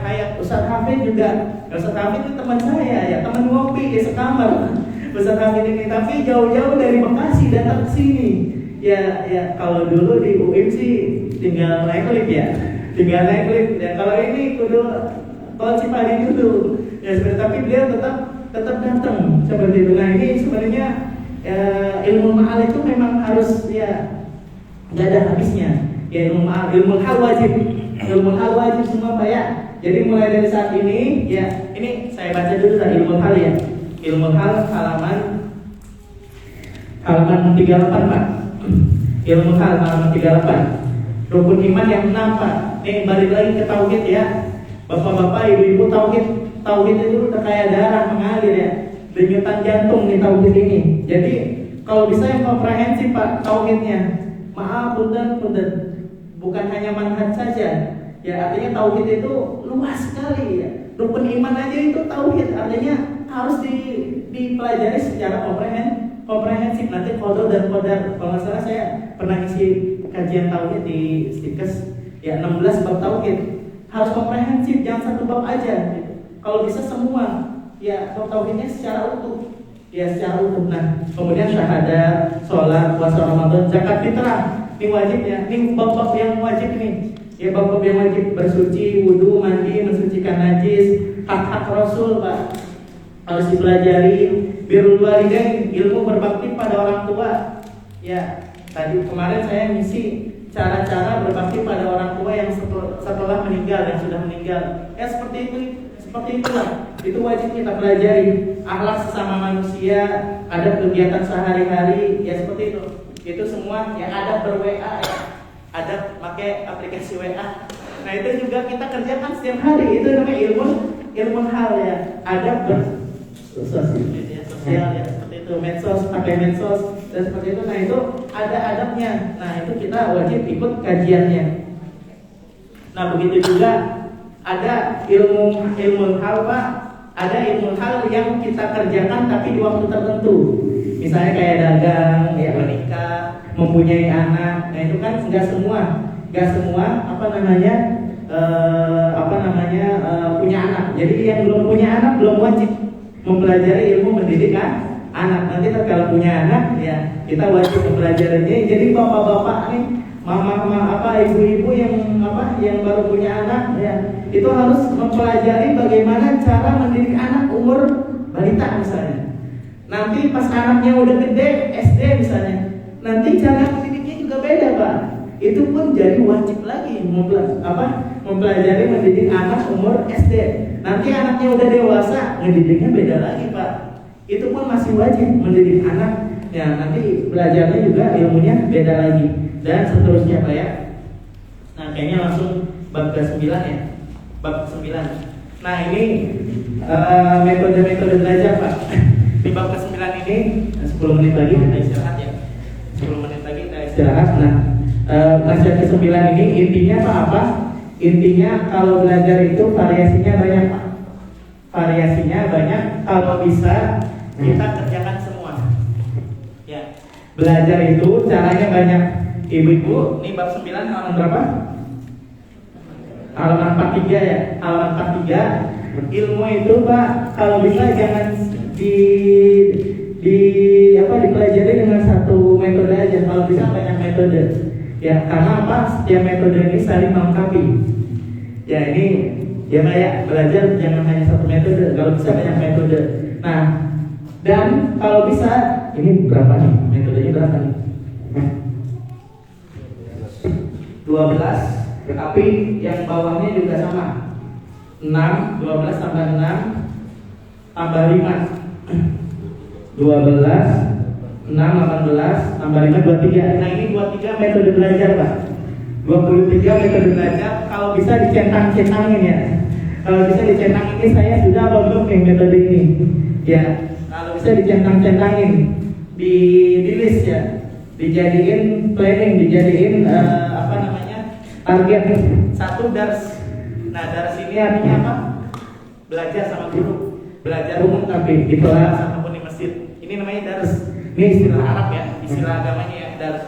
hayat. Ustadz Hafid juga, Ustadz Hafid itu teman saya ya, teman ngopi di sekamar. Ustadz Hafid ini tapi jauh-jauh dari Bekasi datang ke sini. Ya kalau dulu di UIM sih tinggal naik lift ya. Kalau ini kudu tol Cipali dulu. Ya seperti, tapi beliau tetap datang seperti itu. Nah ini sebenarnya ilmu ma'al itu memang harus ya nggak ada habisnya. Ya ilmu hal wajib semua Pak ya. Jadi mulai dari saat ini ya, ini saya baca dulu lah ilmu hal ya. Ilmu hal halaman 38 Pak. Ilmu hal halaman 38. Rukun iman yang 6 Pak. Nih balik lagi ke tauhid ya. Bapak-bapak, ibu-ibu, tauhid itu udah kayak darah mengalir ya. Denyutan jantung nih tauhid ini. Jadi kalau bisa yang komprehensif Pak tauhidnya. Maaf, punten, bukan hanya manhaj saja. Ya artinya tauhid itu luas sekali ya. Rukun iman aja itu tauhid, artinya harus dipelajari secara komprehensif. Nanti qada dan qadar. Kalau nggak salah saya pernah isi kajian tauhid di Stikes ya 16 bab tauhid. Harus komprehensif, jangan satu bab aja. Kalau bisa semua ya bab tauhidnya secara utuh. Ya secara utuh. Nah, kemudian syahadat, sholat, puasa Ramadan, zakat fitrah, ini wajib ya. Ini bab-bab yang wajib nih. Ya bab-bab yang wajib, bersuci, wudu, mandi, mensucikan najis, hak-hak Rasul Pak harus dipelajari. Birrul walidain, ilmu berbakti pada orang tua. Ya, tadi kemarin saya ngisi cara-cara berbakti pada orang tua yang setelah meninggal, yang sudah meninggal. Ya seperti itulah. Itu wajib kita pelajari. Akhlak sesama manusia, adab kegiatan sehari-hari, ya seperti itu. Itu semua ya adab ber-WA ya. Adab pakai aplikasi WA. Nah, itu juga kita kerjakan setiap hari. Itu namanya ilmu hal ya. Adab sosial ya, seperti itu. Medsos, pakai medsos dan seperti itu. Nah, itu ada adabnya. Nah, itu kita wajib ikut kajiannya. Nah, begitu juga ada ilmu hal Pak. Ada ilmu hal yang kita kerjakan tapi di waktu tertentu. Misalnya kayak dagang, ya menikah, mempunyai anak. Nah itu kan nggak semua punya anak. Jadi yang belum punya anak belum wajib mempelajari ilmu mendidik anak. Nanti kalau punya anak ya kita wajib mempelajarinya. Jadi bapak-bapak nih, ibu-ibu yang baru punya anak ya, itu harus mempelajari bagaimana cara mendidik anak umur balita misalnya. Nanti pas anaknya udah gede, SD misalnya, nanti cara mendidiknya juga beda, Pak. Itu pun jadi wajib lagi mempelajari mendidik anak umur SD. Nanti anaknya udah dewasa, ngedidiknya beda lagi, Pak. Itu pun masih wajib mendidik anak. Ya, nanti belajarnya juga ilmunya beda lagi. Dan seterusnya, Pak ya. Nah, kayaknya langsung bab ke-9 ya. Bab 9. Nah, ini metode-metode belajar, Pak. Di bab ke-9 ini 10 menit lagi kita istirahat ya. 10 menit lagi kita istirahat. Nah, nasihat ke-9 ini intinya apa? Intinya kalau belajar itu variasinya banyak, Pak. Variasinya banyak. Kalau bisa kita kerjakan semua. Ya. Belajar itu caranya banyak. Ibu-ibu, ini bab 9 halaman berapa? Halaman 43 ya. Halaman 43. Ilmu itu, Pak, kalau bisa jangan dipelajari dengan satu metode aja. Kalau bisa banyak metode. Ya, karena apa? Setiap metode ini saling melengkapi. Ya, ini ya kayak belajar jangan hanya satu metode. Kalau bisa banyak metode. Nah, dan kalau bisa ini berapa nih? Metodenya berapa nih? 12, tapi yang bawahnya juga sama. 6, 12 tambah 6 tambah 5. 12, 6, 18 tambah 5, 23. Nah, ini 23 metode belajar, Pak. 23 metode belajar. Kalau bisa dicentang-centangin ya. Kalau bisa dicentangin, ini saya sudah apa belum nih metode ini? Ya, kalau bisa dicentang-centangin, di list ya. Dijadiin planning, dijadiin target. 1 dars. Nah, dars ini artinya apa? Belajar sama guru. Belajar umum tapi di kelas ataupun di masjid. Ini namanya dars. Ini istilah Arab ya, istilah agamanya ya, dars.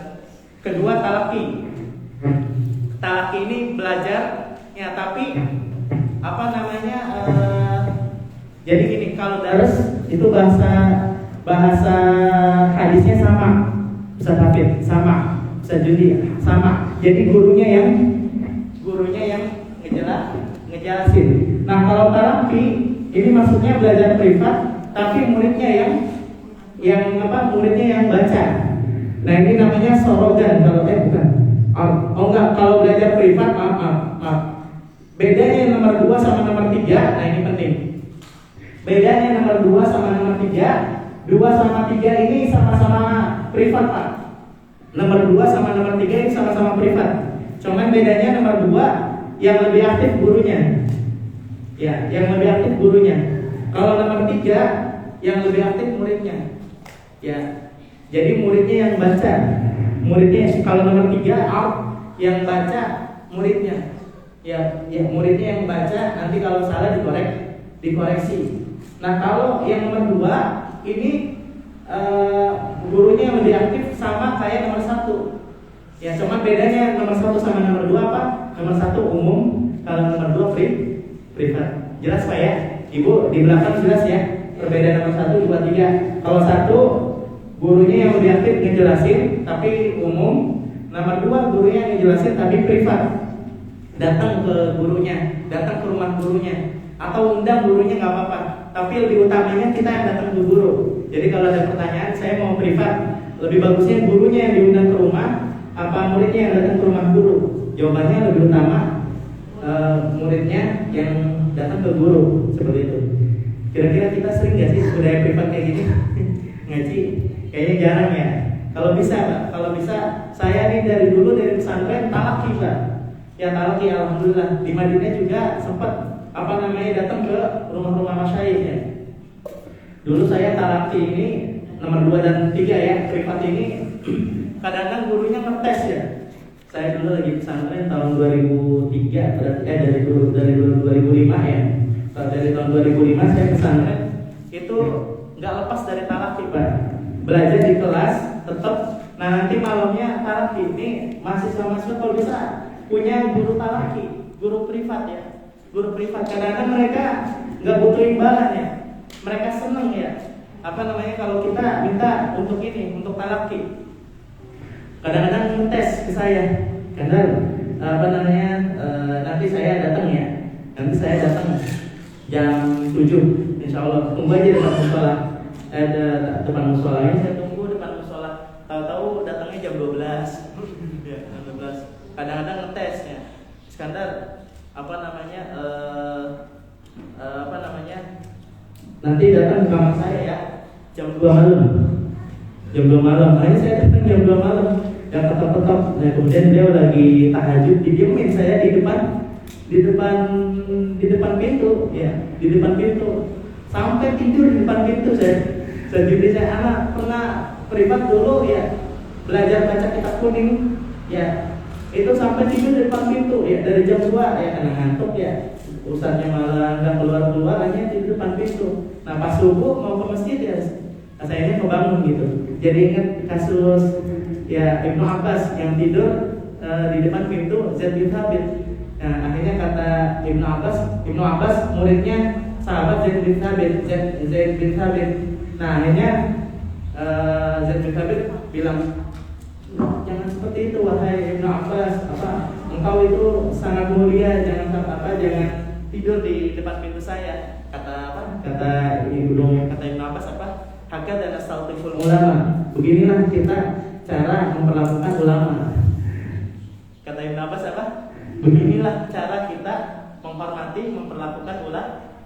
Kedua, talaki. Talaki ini belajar ya, tapi jadi gini, kalau dars itu bahasa hadisnya sama. Bisa tafsir sama, bisa judi sama. Jadi gurunya yang ngejelasin. Nah, kalau talaki ini maksudnya belajar privat, tapi muridnya yang baca. Nah, ini namanya sorogan. Kalau belajar privat, maaf. Bedanya nomor 2 sama nomor 3. Nah, ini penting. Bedanya nomor 2 sama nomor 3. 2 sama 3 ini sama-sama privat, Pak. Nomor 2 sama nomor 3 ini sama-sama privat. Cuman bedanya nomor 2 yang lebih aktif gurunya. Ya, yang lebih aktif gurunya. Kalau nomor 3 yang lebih aktif muridnya. Ya. Jadi muridnya yang baca. Muridnya kalau nomor 3 yang baca muridnya. Ya, muridnya yang baca, nanti kalau salah dikoreksi. Nah, kalau yang nomor 2 ini gurunya yang lebih aktif sama kayak nomor 1. Ya, cuma bedanya nomor 1 sama nomor 2 apa? Nomor 1 umum, kalau nomor 2 privat. Jelas, Pak ya? Ibu di belakang jelas ya? Perbedaan nomor 1, 2, 3. Kalau 1 gurunya yang lebih aktif ngejelasin tapi umum. Nomor 2 gurunya yang ngejelasin tapi privat. Datang ke gurunya, datang ke rumah gurunya, atau undang gurunya nggak apa-apa. Tapi lebih utamanya kita yang datang ke guru. Jadi kalau ada pertanyaan, saya mau privat, lebih bagusnya gurunya yang diundang ke rumah, apa muridnya yang datang ke rumah guru? Jawabannya lebih utama muridnya yang datang ke guru, seperti itu. Kira-kira kita sering nggak sih budaya privat kayak gini? Ngaji? Kayaknya jarang ya. Kalau bisa, Pak, kalau bisa, saya nih dari dulu dari pesantren talaki, Pak. Ya talaki, alhamdulillah. Di Madinah juga sempat datang ke rumah-rumah masyayikh ya. Dulu saya talaki ini nomor 2 dan 3 ya, privat ini kadang-kadang gurunya ngetes ya. Saya dulu lagi pesantren tahun 2003, dari 2005 ya. Dari tahun 2005 saya pesantren itu nggak lepas dari talaki, Pak. Belajar di kelas tetap Nah nanti malamnya talaki. Nih mahasiswa-mahasiswa kalau bisa punya guru talaki, guru privat ya, guru privat. Kadang-kadang mereka nggak butuh imbalan ya, mereka seneng ya. Apa namanya kalau kita minta untuk ini, untuk talaki. Kadang-kadang ngetes ke saya, kadang apa namanya nanti saya datang ya, nanti saya datang jam 7, insya Allah. Tunggu aja depan musola, ada depan musola ini saya tunggu depan musola. Tahu-tahu datangnya jam 12, ya jam 12. Kadang-kadang ngetes ya, Iskandar apa namanya nanti datang ke kamar saya ya jam 2 malam. Jam 2 malam, makanya saya datang jam 2 malam. Yang ketok-ketok, nah kemudian dia lagi tahajud, didiemin saya di depan pintu, ya, di depan pintu, sampai tidur di depan pintu saya. Jadi saya anak pernah privat dulu ya, belajar baca kitab kuning, ya, itu sampai tidur di depan pintu, ya, dari jam 2 ya karena ngantuk ya, ustadznya malah nggak keluar hanya di depan pintu. Nah pas subuh mau ke masjid ya, saya ini kebangun gitu. Jadi ingat kasus ya Ibnu Abbas yang tidur di depan pintu Zaid bin Thabit. Nah akhirnya kata Ibnu Abbas muridnya sahabat Zaid bin Thabit. Nah akhirnya Zaid bin Thabit bilang, jangan seperti itu wahai Ibnu Abbas, engkau itu sangat mulia, jangan tidur di depan pintu saya. Kata Ibnu Abbas Hakka dan astaltiful ulama. Beginilah kita cara memperlakukan ulama. Kata Ibnu Abbas beginilah cara kita menghormati, memperlakukan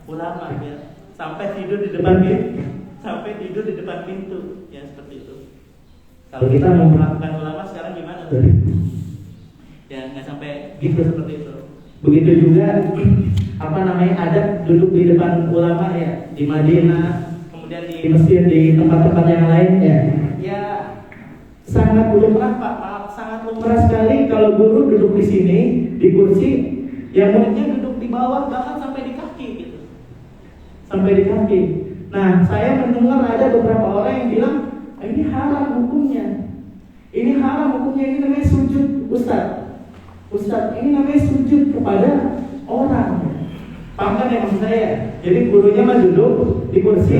ulama ya. Sampai tidur di depan pintu ya, seperti itu. Kalau kita memperlakukan ulama sekarang gimana tuh? Ya nggak sampai gitu, seperti itu. Begitu juga adab duduk di depan ulama ya, di Madinah, kemudian di Mesir, di tempat-tempat yang lain ya sangat lumrah Pak, sangat lumrah sekali kalau guru duduk di sini di kursi, yang muridnya duduk di bawah bahkan sampai di kaki gitu, sampai di kaki. Nah saya mendengar ada beberapa orang yang bilang ini haram hukumnya, ini namanya sujud Ustaz, ini namanya sujud kepada orang. Paham kan ya maksud saya? Jadi gurunya mah duduk di kursi,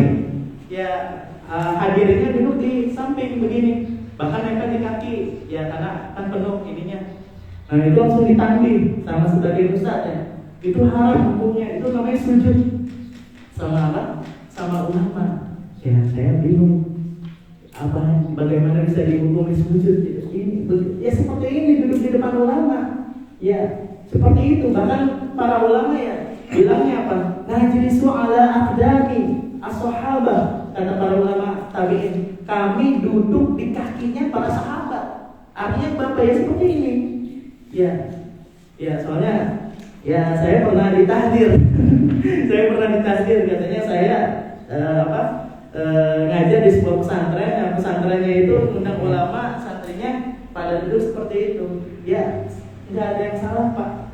ya hadirinnya duduk di samping begini, bahkan mereka di kaki, ya karena kan penuh ininya. Nah itu langsung ditanding sama sebagai ustaz ya. Itu haram hukumnya, itu namanya sujud sama apa? Sama ulama. Ya saya bingung, bagaimana bisa dihukumi sujud? Ini ya seperti ini, duduk di depan ulama. Ya seperti itu, bahkan para ulama ya bilangnya najlisu ala aqdami as-sahabah. Kata para ulama tabi'in, kami duduk di kakinya para sahabat. Artinya Bapak ya seperti ini. Ya soalnya ya saya pernah ditahdir. Katanya saya ngajar di sebuah pesantren. Yang pesantrennya itu undang ulama, santrinya pada duduk seperti itu. Ya nggak ada yang salah Pak,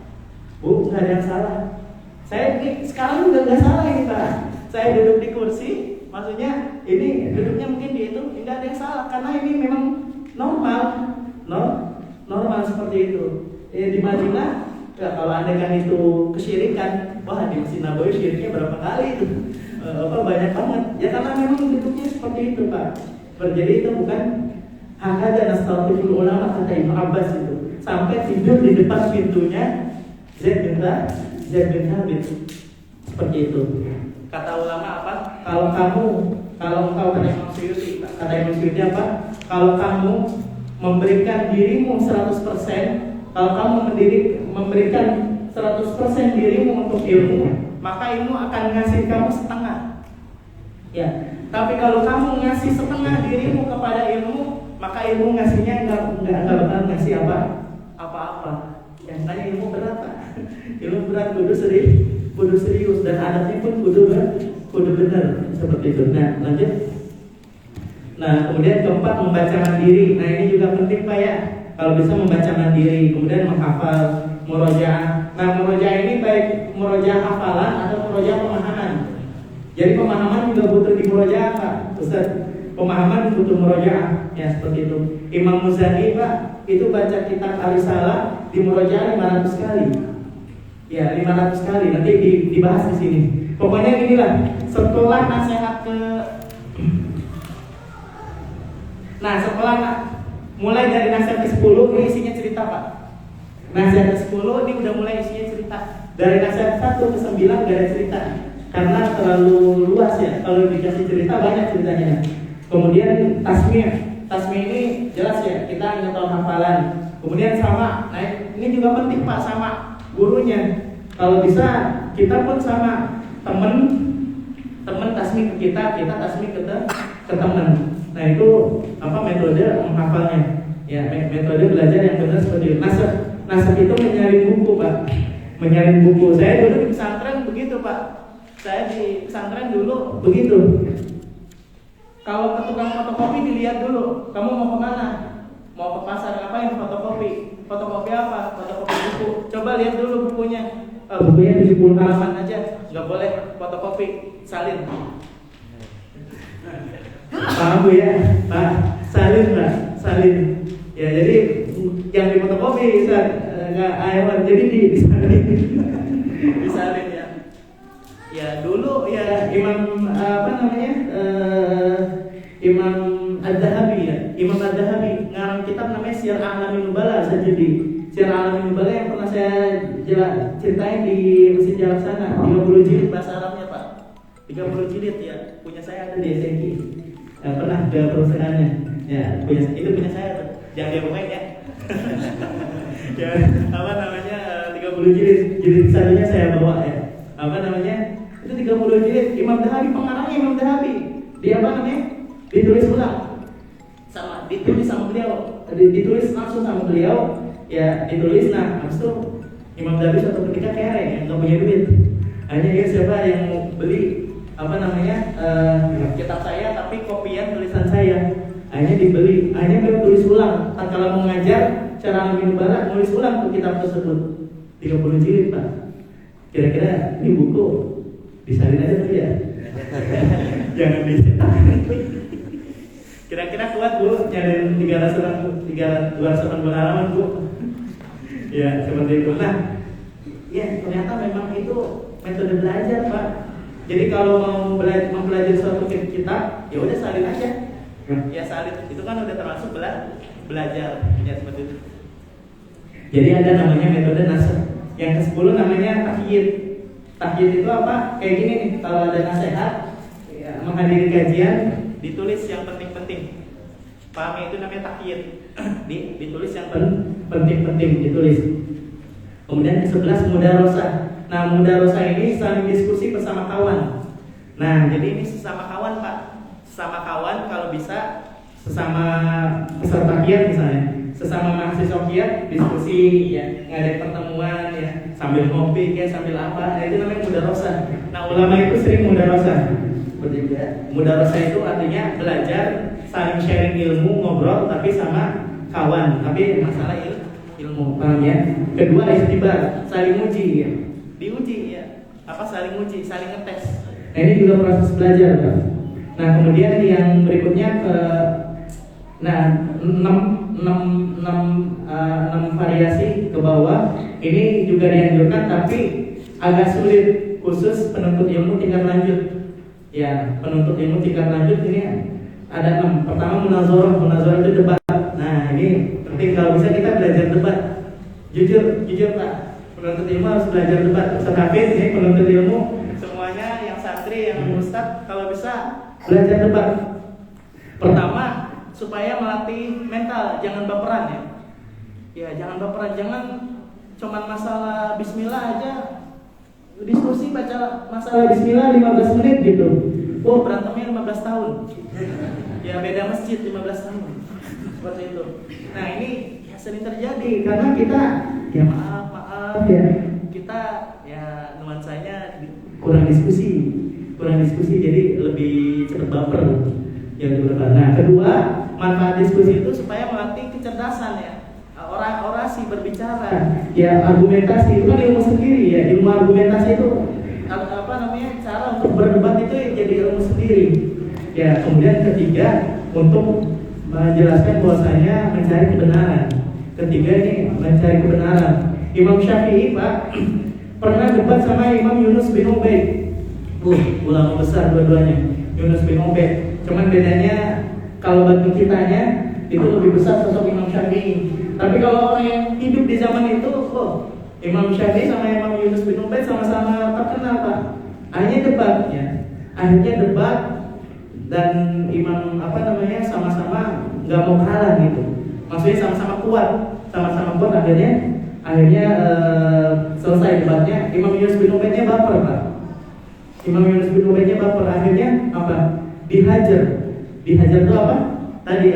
Bu, nggak ada yang salah. Saya ini sekarang juga nggak salah ini Pak. Saya duduk di kursi, maksudnya ini duduknya mungkin di itu, nggak ada yang salah karena ini memang normal seperti itu. Di Madinah, ya, kalau andaikan itu kesyirikan, wah di Masjid Nabawi syiriknya berapa kali itu, banyak banget. Ya karena memang duduknya seperti itu Pak. Jadi itu bukan hakada nastaltiful ulama kata Ibnu Abbas itu. Sampai tidur di depan pintunya Zaid bin Thabit. Seperti itu. Kata ulama kalau engkau kata Imam Suyuti kalau kamu memberikan dirimu 100%, kalau kamu memberikan 100% dirimu untuk ilmu, maka ilmu akan ngasih kamu setengah. Ya. Tapi kalau kamu ngasih setengah dirimu kepada ilmu, maka ilmu ngasihnya enggak bakal ngasih apa-apa. Yang tanya ilmu berat Pak. Ilmu berat kudu serius dan adabnya pun kudu benar seperti itu. Nah lanjut. Nah kemudian keempat, membaca mandiri. Nah ini juga penting Pak ya. Kalau bisa membaca mandiri, kemudian menghafal, murojaah. Nah murojaah ini baik murojaah hafalan atau murojaah pemahaman. Jadi pemahaman juga butuh di murojaah Pak. Ustaz, pemahaman butuh murojaah ya seperti itu. Imam Muzani Pak itu baca kitab Ar-Risalah di murojaah 500 kali. Ya 500 kali nanti dibahas di sini. Pokoknya inilah setelah nasihat mulai dari nasihat ke-10 ini isinya cerita Pak. Nasihat ke-10 ini udah mulai isinya cerita. Dari nasihat 1 ke 9 gak ada cerita. Karena terlalu luas ya. Kalau dikasih cerita banyak ceritanya. Kemudian tasmiyah ini jelas ya, kita ingin tahu hafalan. Kemudian sama, nah ini juga penting Pak, sama gurunya. Kalau bisa kita pun sama temen tasmih ke kita tasmih ke temen. Nah itu metode menghafalnya. Ya metode belajar yang benar seperti itu. Nasab itu menyalin buku Pak, menyalin buku. Saya dulu di pesantren begitu Pak. Saya di pesantren dulu begitu. Kalau ke tukang fotokopi dilihat dulu, kamu mau kemana? Mau ke pasar ngapain? Fotokopi. Fotokopi apa? Fotokopi buku. Coba lihat dulu bukunya. Bukunya 70 halaman aja, nggak boleh fotokopi, salin. Paham Bu ya? Pak, salin Pak, salin. Ya jadi yang di fotokopi nggak ayoan, jadi disalin. Disalin ya. Ya dulu ya Imam Imam Ad-Dahabi ya. Imam Ad-Dahabi ngarang kitab namanya Syiar A'lamin Nubala Sajudi. Syiar A'lamin Nubala yang pernah saya ceritain di Masjid Jalak sana, 30 jilid bahasa Arabnya Pak. 30 jilid ya. Punya saya ada di SNK. Pernah ke perusahaannya. Ya, punya saya tuh. Jangan diomongin ya. Ya, 30 jilid satunya saya bawa ya. Itu 30 jilid. Imam Dahabi pengarangnya Imam Dahabi. Dia ditulis ulang. Ditulis sama beliau. Ditulis langsung sama beliau. Ya, ditulis habis itu Imam Dahabi suatu ketika kere, nggak punya duit. Akhirnya siapa yang mau beli kitab saya tapi kopian tulisan saya. Akhirnya dibeli. Akhirnya beliau tulis ulang. Kalau mau ngajar cara A'lamin Nubala, nulis ulang tuh kitab tersebut. 30 jilid Pak. Kira-kira ini buku disalin aja tuh ya. Jangan dicetak. Kira-kira kuat Bu, nyari 280 halaman Bu. Ya seperti itu. Nah, ya ternyata memang itu metode belajar Pak. Jadi kalau mau mempelajari suatu kitab, ya udah salin aja. Ya salin, itu kan udah termasuk belajar. Ya seperti itu. Jadi ada namanya metode nasr. Yang ke-10 namanya tahyid. Tahyid itu apa? Kayak gini nih, kalau ada nasihat ya, menghadiri kajian, ditulis yang penting-penting. Paham ya, itu namanya tahyid. Ditulis yang penting-penting, ditulis. Kemudian ke-11 mudarosah. Nah, mudarosah ini saling diskusi bersama kawan. Nah, jadi ini sesama kawan Pak. Sesama kawan kalau bisa sesama peserta kiat misalnya. Sesama mahasiswa kiat diskusi ya, ngadain pertemuan ya, sambil ngopi kayak sambil apa. Nah, itu namanya mudarosah. Nah, ulama itu sering mudarosah. Seperti itu ya. Mudarosah itu artinya belajar, saling sharing ilmu, ngobrol tapi sama kawan, tapi masalah ilmu, paham ya? Kedua ikhtibar, saling uji ya. Diuji ya. Apa saling uji, saling ngetes. Nah, ini juga proses belajar, Pak. Nah, kemudian yang berikutnya 6 variasi ke bawah. Ini juga dianjurkan tapi agak sulit khusus penuntut ilmu tingkat lanjut. Ya, penuntut ilmu tingkat lanjut ini ada 6. Pertama munazarah itu debat. Nah, ini penting kalau bisa kita belajar debat. Jujur Pak, penuntut ilmu harus belajar debat. Ustaz ini penuntut ilmu semuanya yang santri, yang ustaz kalau bisa belajar debat. Pertama, supaya melatih mental, jangan baperan ya. Ya, jangan baperan, jangan cuman masalah bismillah aja. Diskusi baca masalah bismillah 15 menit gitu. Oh, berantemnya 15 tahun. Ya, beda masjid 15 tahun. Seperti itu. Nah, ini ya sering terjadi karena kita ya maaf ya. Kita ya nuansanya kurang diskusi jadi lebih cepat baper. Yang kedua. Nah, kedua, manfaat diskusi itu supaya melatih kecerdasan ya. Orasi berbicara. Ya, argumentasi itu kan ilmu sendiri ya. Ilmu argumentasi itu cara untuk berdebat itu jadi ilmu sendiri. Ya, kemudian ketiga untuk menjelaskan bahwasanya mencari kebenaran. Ketiga ini mencari kebenaran. Imam Syafi'i Pak pernah debat sama Imam Yunus bin Ubaid. Ulama besar dua-duanya, Yunus bin Ubaid. Cuman bedanya kalau bagi kitanya itu lebih besar sosok Imam Syafi'i. Tapi kalau orang yang hidup di zaman itu, Imam Syafi'i sama Imam Yunus bin Ubaid sama-sama terkenal Pak. Akhirnya debat ya. Akhirnya debat dan Imam sama-sama nggak mau kalah gitu. Maksudnya sama-sama kuat. Akhirnya selesai debatnya. Imam Yunus bin Ubaidnya baper Pak. Akhirnya apa? Dihajar itu apa? Tadi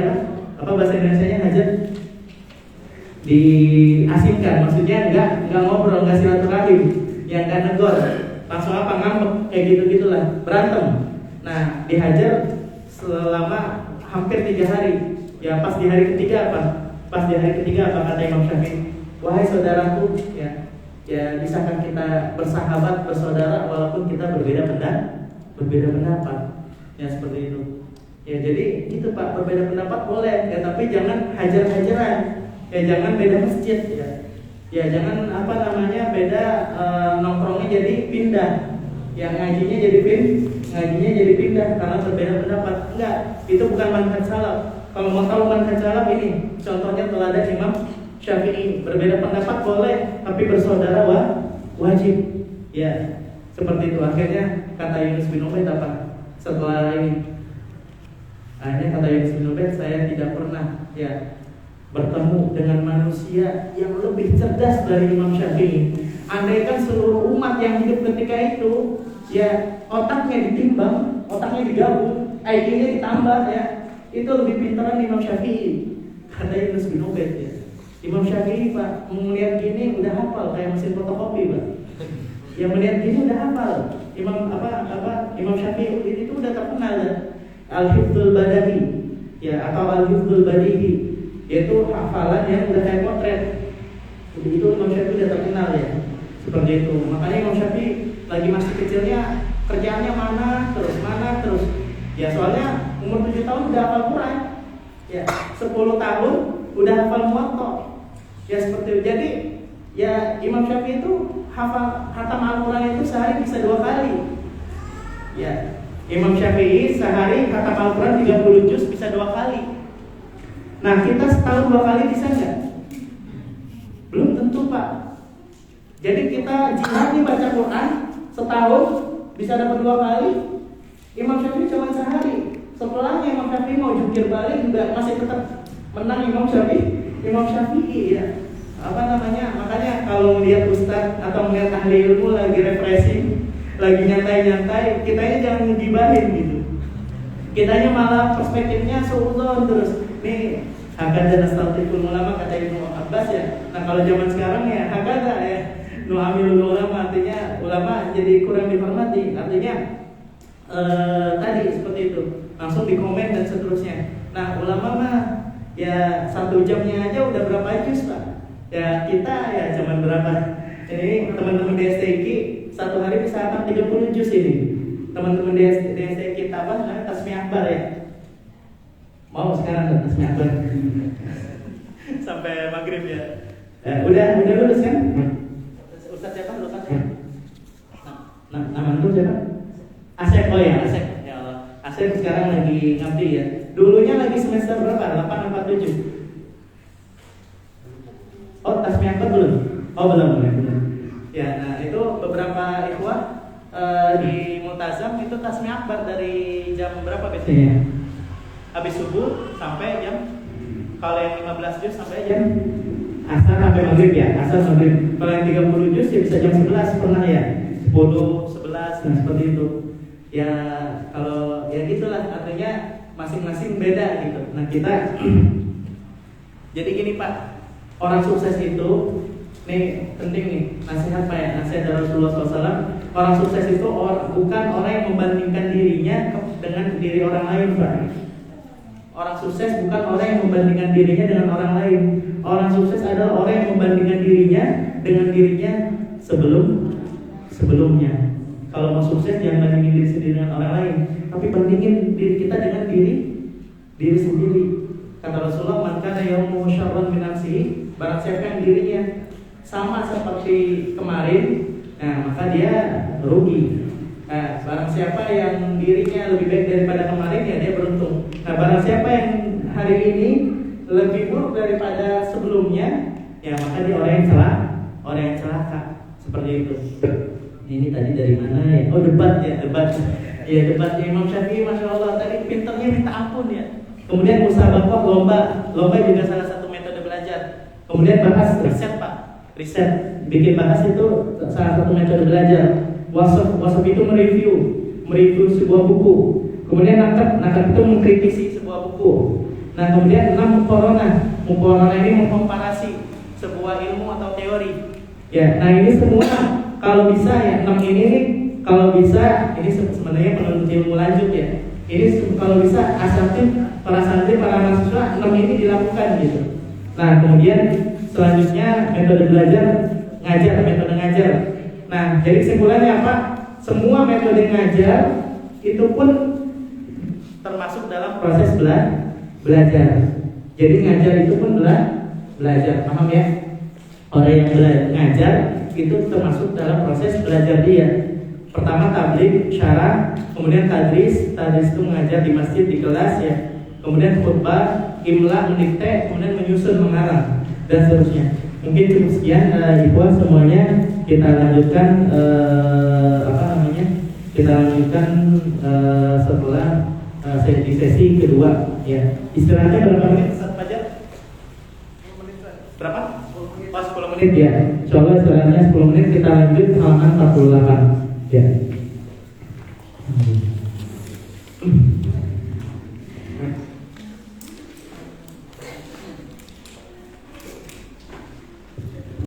apa bahasa Indonesianya hajar? Diasingkan, maksudnya nggak ngobrol, nggak silaturahim, yang nggak negor, langsung apa ngambek kayak gitulah, berantem. Nah, dihajar selama hampir 3 hari. Ya pas di hari ketiga apa kata Imam Syafi'i? Wahai saudaraku, ya bisakah kita bersahabat, bersaudara walaupun kita berbeda pendapat? Ya seperti itu. Ya jadi itu Pak, berbeda pendapat boleh, ya tapi jangan hajar-hajaran. Ya jangan beda masjid ya. Ya jangan beda nongkrongnya jadi pindah. Yang ngajinya jadi pindah karena berbeda pendapat. Enggak, itu bukan manhaj salaf. Kalau mau tahu manhaj salaf ini, contohnya teladan Imam Syafi'i, berbeda pendapat boleh, tapi bersaudara wajib. Ya, seperti itu. Akhirnya kata Yunus bin Ubaid apa? Setelah ini, akhirnya kata Yunus bin Ubaid, saya tidak pernah bertemu dengan manusia yang lebih cerdas dari Imam Syafi'i. Andaikan seluruh umat yang hidup ketika itu, otaknya ditimbang, otaknya digabung, IQ-nya ditambah itu lebih pintaran Imam Syafi'i. Kata Yunus bin Ubaid ya. Imam Syafi'i Pak, melihat gini udah hafal kayak mesin fotokopi Pak. Yang melihat gini udah hafal. Imam Syafi'i itu udah terkenal Al-Hifdzul Badahi atau Al-Hifdzul Badihi, yaitu hafalan yang udah kayak potret. Itu Imam Syafi'i udah terkenal ya. Seperti itu. Makanya Imam Syafi'i lagi masih kecilnya kerjaannya mana terus. Ya soalnya umur 7 tahun udah hafal Quran. 10 tahun udah hafal Muwatta. Ya seperti itu. Jadi Imam Syafi'i itu khatam Al-Quran itu sehari bisa 2 kali. Imam Syafi'i sehari khatam Al-Quran 30 juz bisa 2 kali. Nah kita setahun 2 kali bisa nggak? Belum tentu Pak. Jadi kita jihad nih baca Quran setahun bisa dapat 2 kali. Imam Syafi'i cuma sehari. Setelahnya Imam Syafi'i mau jungkir balik juga masih tetap menang Imam Syafi'i ya. Makanya kalau melihat ustaz atau melihat ahli ilmu lagi refreshing, lagi nyantai-nyantai, kitanya jangan ngegibahin gitu. Kitanya malah perspektifnya suudzon terus. Nih hakada nastatiful ulama kata Ibnu Abbas ya. Nah kalau zaman sekarang hakada nu'amilul ulama, artinya ulama jadi kurang dihormati. Artinya tadi seperti itu, langsung dikomen dan seterusnya. Nah ulama mah 1 jamnya aja udah berapa juz Pak? Kita zaman berapa? Ini teman-teman di STQ 1 hari bisa hafal 30 juz ini. Teman-teman di STQ kita namanya Tasmi Akbar ya. Mau sekarang Tasmi Akbar sampai maghrib ya. Udah lulus kan? Ustaz siapa? Ustaz ya? Nama itu siapa? Asep, Asep. Ya Allah. Asep sekarang lagi ngabdi ya. Dulunya lagi semester berapa? 8 apa 7? Tasmi Akbar belum? Belum. Ya, nah itu beberapa ikhwah di Multazam itu Tasmi Akbar dari jam berapa biasanya? Habis subuh sampai jam, kalau yang 15 juz sampai jam asar sampai maghrib ya, asar maghrib. Kalau yang 30 juz ya bisa jam 11 pernah ya, 10, 11 dan seperti itu. Ya kalau gitulah, artinya masing-masing beda gitu. Nah kita jadi gini Pak, orang sukses itu nih penting nih nasihat Pak ya, nasihat dari Rasulullah SAW. Orang sukses itu bukan orang yang membandingkan dirinya dengan diri orang lain Pak. Orang sukses bukan orang yang membandingkan dirinya dengan orang lain. Orang sukses adalah orang yang membandingkan dirinya dengan dirinya sebelumnya. Kalau mau sukses jangan bandingin diri sendiri dengan orang lain, tapi bandingin diri kita diri sendiri. Kata Rasulullah, "Man kana yawmuhu syarran min nafsihi", barang siapa yang dirinya sama seperti kemarin, nah maka dia rugi. Nah, barang siapa yang dirinya lebih baik daripada kemarin, ya dia beruntung. Nah, barang siapa yang hari ini lebih buruk daripada sebelumnya, ya maka dia orang yang celaka. Seperti itu. Ini tadi dari mana ya? Oh, debat ya, debat. Ya, debat Imam Syafi'i, Masya Allah, tadi pinternya minta ampun ya. Kemudian musabaqah, lomba juga salah satu metode belajar. Kemudian bahas riset Pak, riset, bikin bahas itu salah satu metode belajar. Wasaf itu mereview sebuah buku. Kemudian nakab itu mengkritisi sebuah buku. Nah, kemudian 6 mukorona ini mengkomparasi sebuah ilmu atau teori. Ya, nah ini semua kalau bisa ya 6 ini nih, kalau bisa ini sebenarnya penuntut ilmu lanjut ya. Ini kalau bisa para santri, para mahasiswa 6 ini dilakukan gitu. Nah, kemudian selanjutnya metode belajar metode ngajar. Nah, jadi kesimpulannya apa? Semua metode ngajar itu pun termasuk dalam proses belajar. Jadi ngajar itu pun belajar, paham ya? Orang yang ngajar itu termasuk dalam proses belajar dia. Pertama tabligh, syarah, kemudian tadris itu mengajar di masjid, di kelas ya. Kemudian khutbah, imla, mendikte, kemudian menyusun, mengarang, dan seterusnya. Mungkin cukup sekian, ikhwan semuanya. Kita lanjutkan setelah di sesi kedua ya. Istirahatnya berapa menit Ustaz Fajar? 10 menit berapa? 10 menit ya. Insyaallah istirahatnya 10 menit, kita lanjut